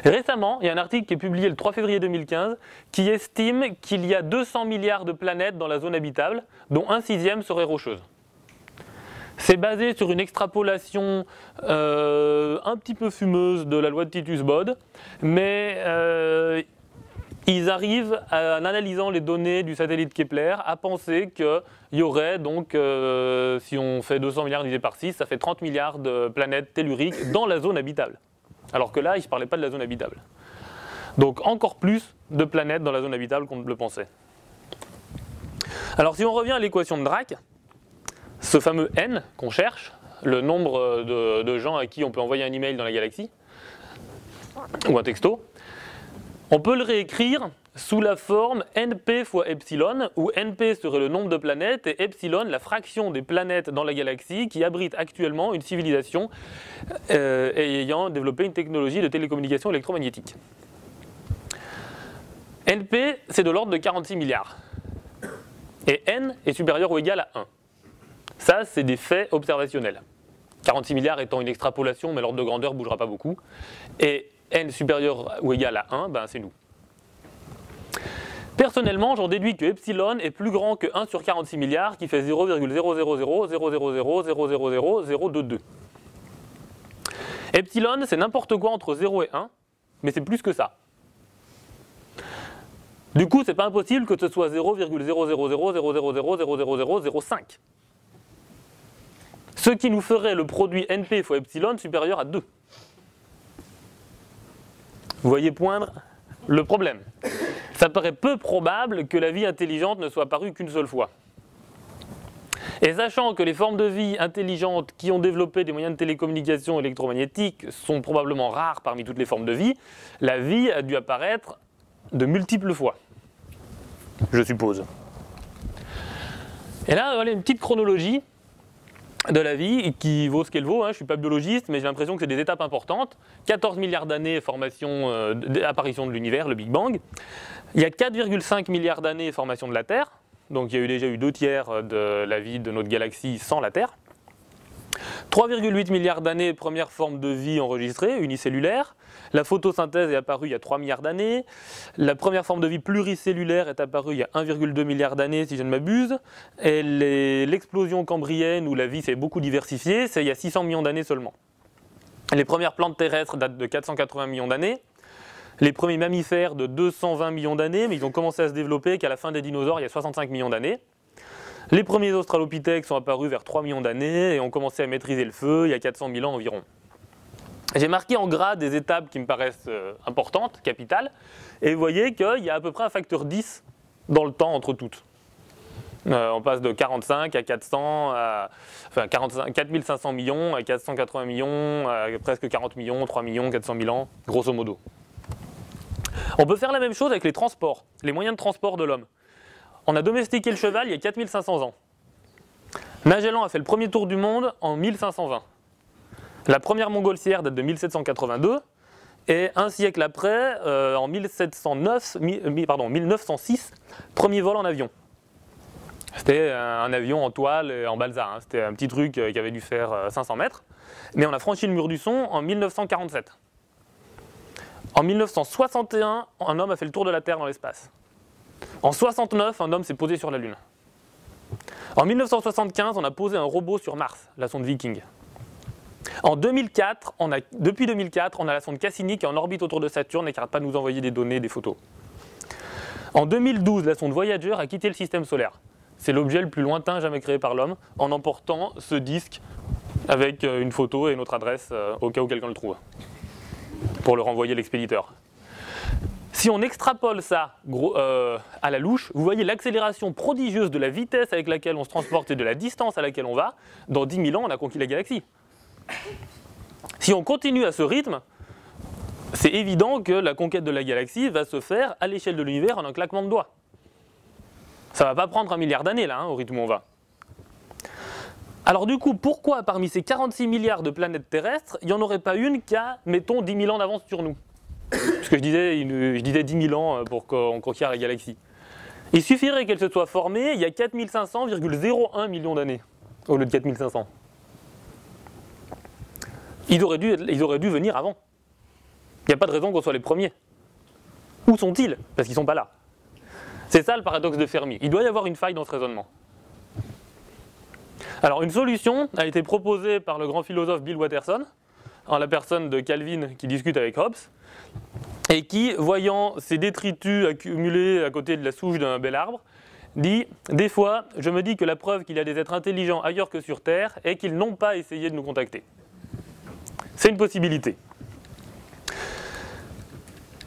Récemment, il y a un article qui est publié le 3 février 2015 qui estime qu'il y a 200 milliards de planètes dans la zone habitable, dont 1/6 serait rocheuse. C'est basé sur une extrapolation un petit peu fumeuse de la loi de Tithus-Bode, mais ils arrivent, en analysant les données du satellite Kepler, à penser qu'il y aurait donc, si on fait 200 milliards divisé par 6, ça fait 30 milliards de planètes telluriques dans la zone habitable. Alors que là, ils ne parlaient pas de la zone habitable. Donc encore plus de planètes dans la zone habitable qu'on ne le pensait. Alors si on revient à l'équation de Drake, ce fameux n qu'on cherche, le nombre de gens à qui on peut envoyer un email dans la galaxie, ou un texto, on peut le réécrire sous la forme np fois epsilon, où np serait le nombre de planètes et epsilon la fraction des planètes dans la galaxie qui abrite actuellement une civilisation ayant développé une technologie de télécommunication électromagnétique. np, c'est de l'ordre de 46 milliards. Et n est supérieur ou égal à 1. Ça, c'est des faits observationnels. 46 milliards étant une extrapolation, mais l'ordre de grandeur ne bougera pas beaucoup. Et n supérieur ou égal à 1, c'est nous. Personnellement, j'en déduis que epsilon est plus grand que 1 sur 46 milliards, qui fait 0,0000000000022. Epsilon, c'est n'importe quoi entre 0 et 1, mais c'est plus que ça. Du coup, c'est pas impossible que ce soit 0,00000000005. Ce qui nous ferait le produit np fois epsilon supérieur à 2. Vous voyez poindre le problème. Ça paraît peu probable que la vie intelligente ne soit apparue qu'une seule fois. Et sachant que les formes de vie intelligentes qui ont développé des moyens de télécommunication électromagnétiques sont probablement rares parmi toutes les formes de vie, la vie a dû apparaître de multiples fois, je suppose. Et là, voilà une petite chronologie de la vie qui vaut ce qu'elle vaut. Je ne suis pas biologiste, mais j'ai l'impression que c'est des étapes importantes. 14 milliards d'années, apparition de l'univers, le Big Bang. Il y a 4,5 milliards d'années, formation de la Terre. donc il y a déjà eu 2/3 de la vie de notre galaxie sans la Terre. 3,8 milliards d'années, première forme de vie enregistrée, unicellulaire. La photosynthèse est apparue il y a 3 milliards d'années. La première forme de vie pluricellulaire est apparue il y a 1,2 milliard d'années, si je ne m'abuse. Et l'explosion cambrienne, où la vie s'est beaucoup diversifiée, c'est il y a 600 millions d'années seulement. Les premières plantes terrestres datent de 480 millions d'années. Les premiers mammifères de 220 millions d'années, mais ils ont commencé à se développer qu'à la fin des dinosaures, il y a 65 millions d'années. Les premiers australopithèques sont apparus vers 3 millions d'années et ont commencé à maîtriser le feu il y a 400 000 ans environ. J'ai marqué en gras des étapes qui me paraissent importantes, capitales, et vous voyez qu'il y a à peu près un facteur 10 dans le temps entre toutes. On passe de 45 à 400, enfin 4500 millions, à 480 millions, à presque 40 millions, 3 millions, 400 000 ans, grosso modo. On peut faire la même chose avec les transports, les moyens de transport de l'homme. On a domestiqué le cheval il y a 4500 ans. Magellan a fait le premier tour du monde en 1520. La première montgolfière date de 1782, et un siècle après, en 1906, premier vol en avion. C'était un avion en toile et en balsa, hein. C'était un petit truc qui avait dû faire 500 mètres. Mais on a franchi le mur du son en 1947. En 1961, un homme a fait le tour de la Terre dans l'espace. En 1969, un homme s'est posé sur la Lune. En 1975, on a posé un robot sur Mars, la sonde Viking. En 2004, depuis 2004, on a la sonde Cassini qui est en orbite autour de Saturne et qui n'arrête pas de nous envoyer des données, des photos. En 2012, la sonde Voyager a quitté le système solaire. C'est l'objet le plus lointain jamais créé par l'homme, en emportant ce disque avec une photo et notre adresse au cas où quelqu'un le trouve, pour le renvoyer à l'expéditeur. Si on extrapole ça à la louche, vous voyez l'accélération prodigieuse de la vitesse avec laquelle on se transporte et de la distance à laquelle on va. Dans 10 000 ans, on a conquis la galaxie. Si on continue à ce rythme, c'est évident que la conquête de la galaxie va se faire à l'échelle de l'univers en un claquement de doigts. Ça ne va pas prendre 1 milliard d'années là, hein, au rythme où on va. Alors du coup, pourquoi parmi ces 46 milliards de planètes terrestres, il n'y en aurait pas une qui a, mettons, 10 000 ans d'avance sur nous? Parce que je disais 10 000 ans pour qu'on conquiert la galaxie. Il suffirait qu'elle se soit formée il y a 4500,01 millions d'années, au lieu de 4500. Ils auraient dû venir avant. Il n'y a pas de raison qu'on soit les premiers. Où sont-ils? Parce qu'ils ne sont pas là. C'est ça le paradoxe de Fermi. Il doit y avoir une faille dans ce raisonnement. Alors une solution a été proposée par le grand philosophe Bill Watterson, en la personne de Calvin qui discute avec Hobbes, et qui, voyant ces détritus accumulés à côté de la souche d'un bel arbre, dit « Des fois, je me dis que la preuve qu'il y a des êtres intelligents ailleurs que sur Terre est qu'ils n'ont pas essayé de nous contacter. » C'est une possibilité.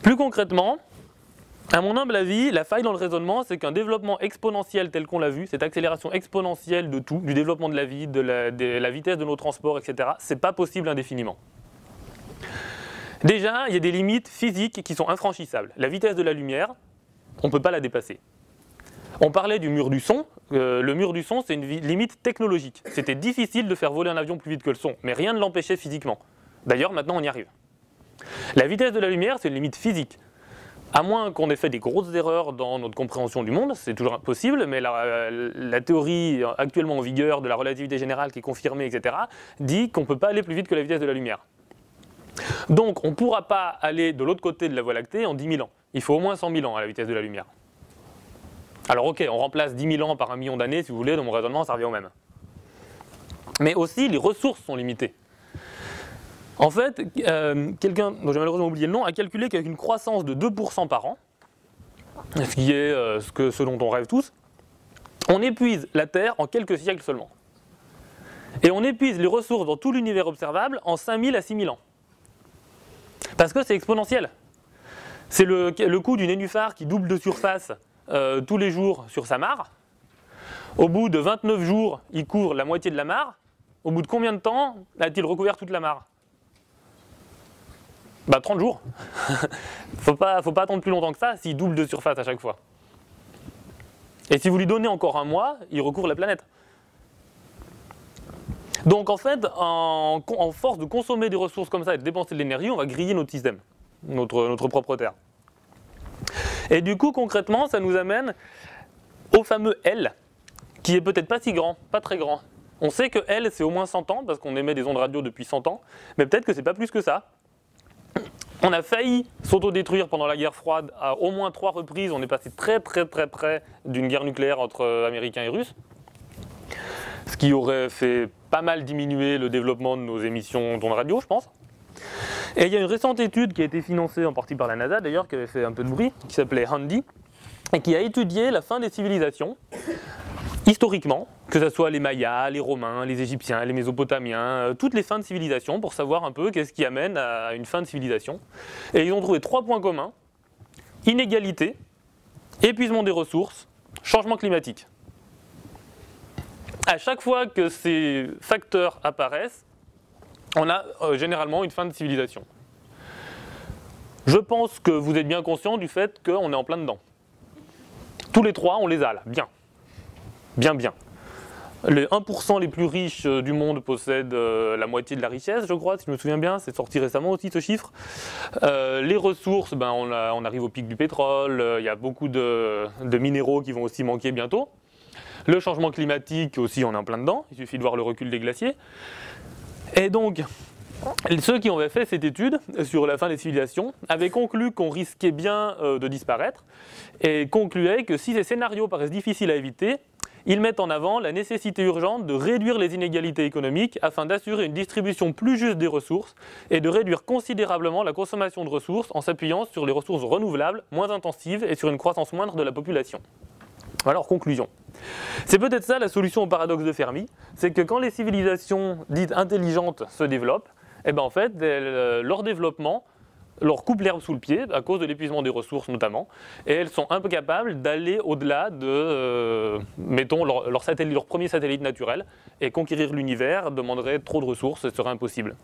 Plus concrètement, à mon humble avis, la faille dans le raisonnement, c'est qu'un développement exponentiel tel qu'on l'a vu, cette accélération exponentielle de tout, du développement de la vie, de la vitesse de nos transports, etc., c'est pas possible indéfiniment. Déjà, il y a des limites physiques qui sont infranchissables. La vitesse de la lumière, on ne peut pas la dépasser. On parlait du mur du son. Le mur du son, c'est une limite technologique. C'était difficile de faire voler un avion plus vite que le son, mais rien ne l'empêchait physiquement. D'ailleurs, maintenant, on y arrive. La vitesse de la lumière, c'est une limite physique. À moins qu'on ait fait des grosses erreurs dans notre compréhension du monde, c'est toujours possible, mais la théorie actuellement en vigueur de la relativité générale qui est confirmée, etc., dit qu'on ne peut pas aller plus vite que la vitesse de la lumière. Donc on ne pourra pas aller de l'autre côté de la Voie lactée en 10 000 ans. Il faut au moins 100 000 ans à la vitesse de la lumière. Alors ok, on remplace 10 000 ans par 1 million d'années, si vous voulez, dans mon raisonnement, ça revient au même. Mais aussi, les ressources sont limitées. En fait, quelqu'un dont j'ai malheureusement oublié le nom a calculé qu'avec une croissance de 2% par an, ce qui est ce dont on rêve tous, on épuise la Terre en quelques siècles seulement. Et on épuise les ressources dans tout l'univers observable en 5000 à 6000 ans. Parce que c'est exponentiel. C'est le coût du nénuphar qui double de surface tous les jours sur sa mare. Au bout de 29 jours, il couvre la moitié de la mare. Au bout de combien de temps a-t-il recouvert toute la mare? 30 jours. Faut pas attendre plus longtemps que ça s'il double de surface à chaque fois. Et si vous lui donnez encore un mois, il recouvre la planète. Donc en fait, en force de consommer des ressources comme ça et de dépenser de l'énergie, on va griller notre système, notre propre Terre. Et du coup, concrètement, ça nous amène au fameux L, qui est peut-être pas si grand, pas très grand. On sait que L, c'est au moins 100 ans, parce qu'on émet des ondes radio depuis 100 ans, mais peut-être que c'est pas plus que ça. On a failli s'autodétruire pendant la guerre froide à au moins 3 reprises. On est passé très près d'une guerre nucléaire entre Américains et Russes. Ce qui aurait fait pas mal diminuer le développement de nos émissions d'ondes radio, je pense. Et il y a une récente étude qui a été financée en partie par la NASA, d'ailleurs, qui avait fait un peu de bruit, qui s'appelait HANDI, et qui a étudié la fin des civilisations, historiquement, que ce soit les Mayas, les Romains, les Égyptiens, les Mésopotamiens, toutes les fins de civilisation, pour savoir un peu qu'est-ce qui amène à une fin de civilisation. Et ils ont trouvé 3 points communs: inégalité, épuisement des ressources, changement climatique. À chaque fois que ces facteurs apparaissent, on a généralement une fin de civilisation. Je pense que vous êtes bien conscient du fait qu'on est en plein dedans. Tous les 3, on les a là, bien. Bien. Les 1% les plus riches du monde possèdent la moitié de la richesse, je crois, si je me souviens bien, c'est sorti récemment aussi ce chiffre. Les ressources, on arrive au pic du pétrole, il y a beaucoup de minéraux qui vont aussi manquer bientôt. Le changement climatique aussi, on est en plein dedans, il suffit de voir le recul des glaciers. Et donc, ceux qui avaient fait cette étude sur la fin des civilisations avaient conclu qu'on risquait bien de disparaître, et concluaient que si ces scénarios paraissent difficiles à éviter, ils mettent en avant la nécessité urgente de réduire les inégalités économiques afin d'assurer une distribution plus juste des ressources et de réduire considérablement la consommation de ressources en s'appuyant sur les ressources renouvelables, moins intensives et sur une croissance moindre de la population. Alors, conclusion. C'est peut-être ça la solution au paradoxe de Fermi, c'est que quand les civilisations dites intelligentes se développent, en fait, leur développement leur coupe l'herbe sous le pied, à cause de l'épuisement des ressources notamment, et elles sont incapables d'aller au-delà de, mettons, leur premier satellite naturel, et conquérir l'univers demanderait trop de ressources, ce serait impossible.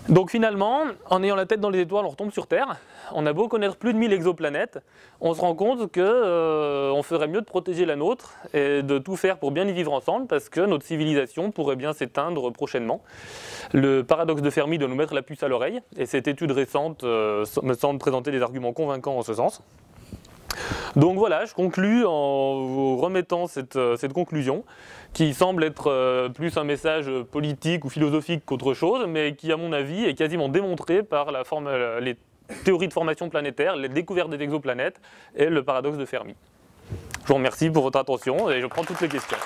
Donc finalement, en ayant la tête dans les étoiles, on retombe sur Terre. On a beau connaître plus de 1000 exoplanètes, on se rend compte qu'on ferait mieux de protéger la nôtre et de tout faire pour bien y vivre ensemble, parce que notre civilisation pourrait bien s'éteindre prochainement. Le paradoxe de Fermi doit nous mettre la puce à l'oreille, et cette étude récente me semble présenter des arguments convaincants en ce sens. Donc voilà, je conclus en vous remettant cette conclusion, qui semble être plus un message politique ou philosophique qu'autre chose, mais qui, à mon avis, est quasiment démontré par les théories de formation planétaire, les découvertes des exoplanètes et le paradoxe de Fermi. Je vous remercie pour votre attention et je prends toutes les questions.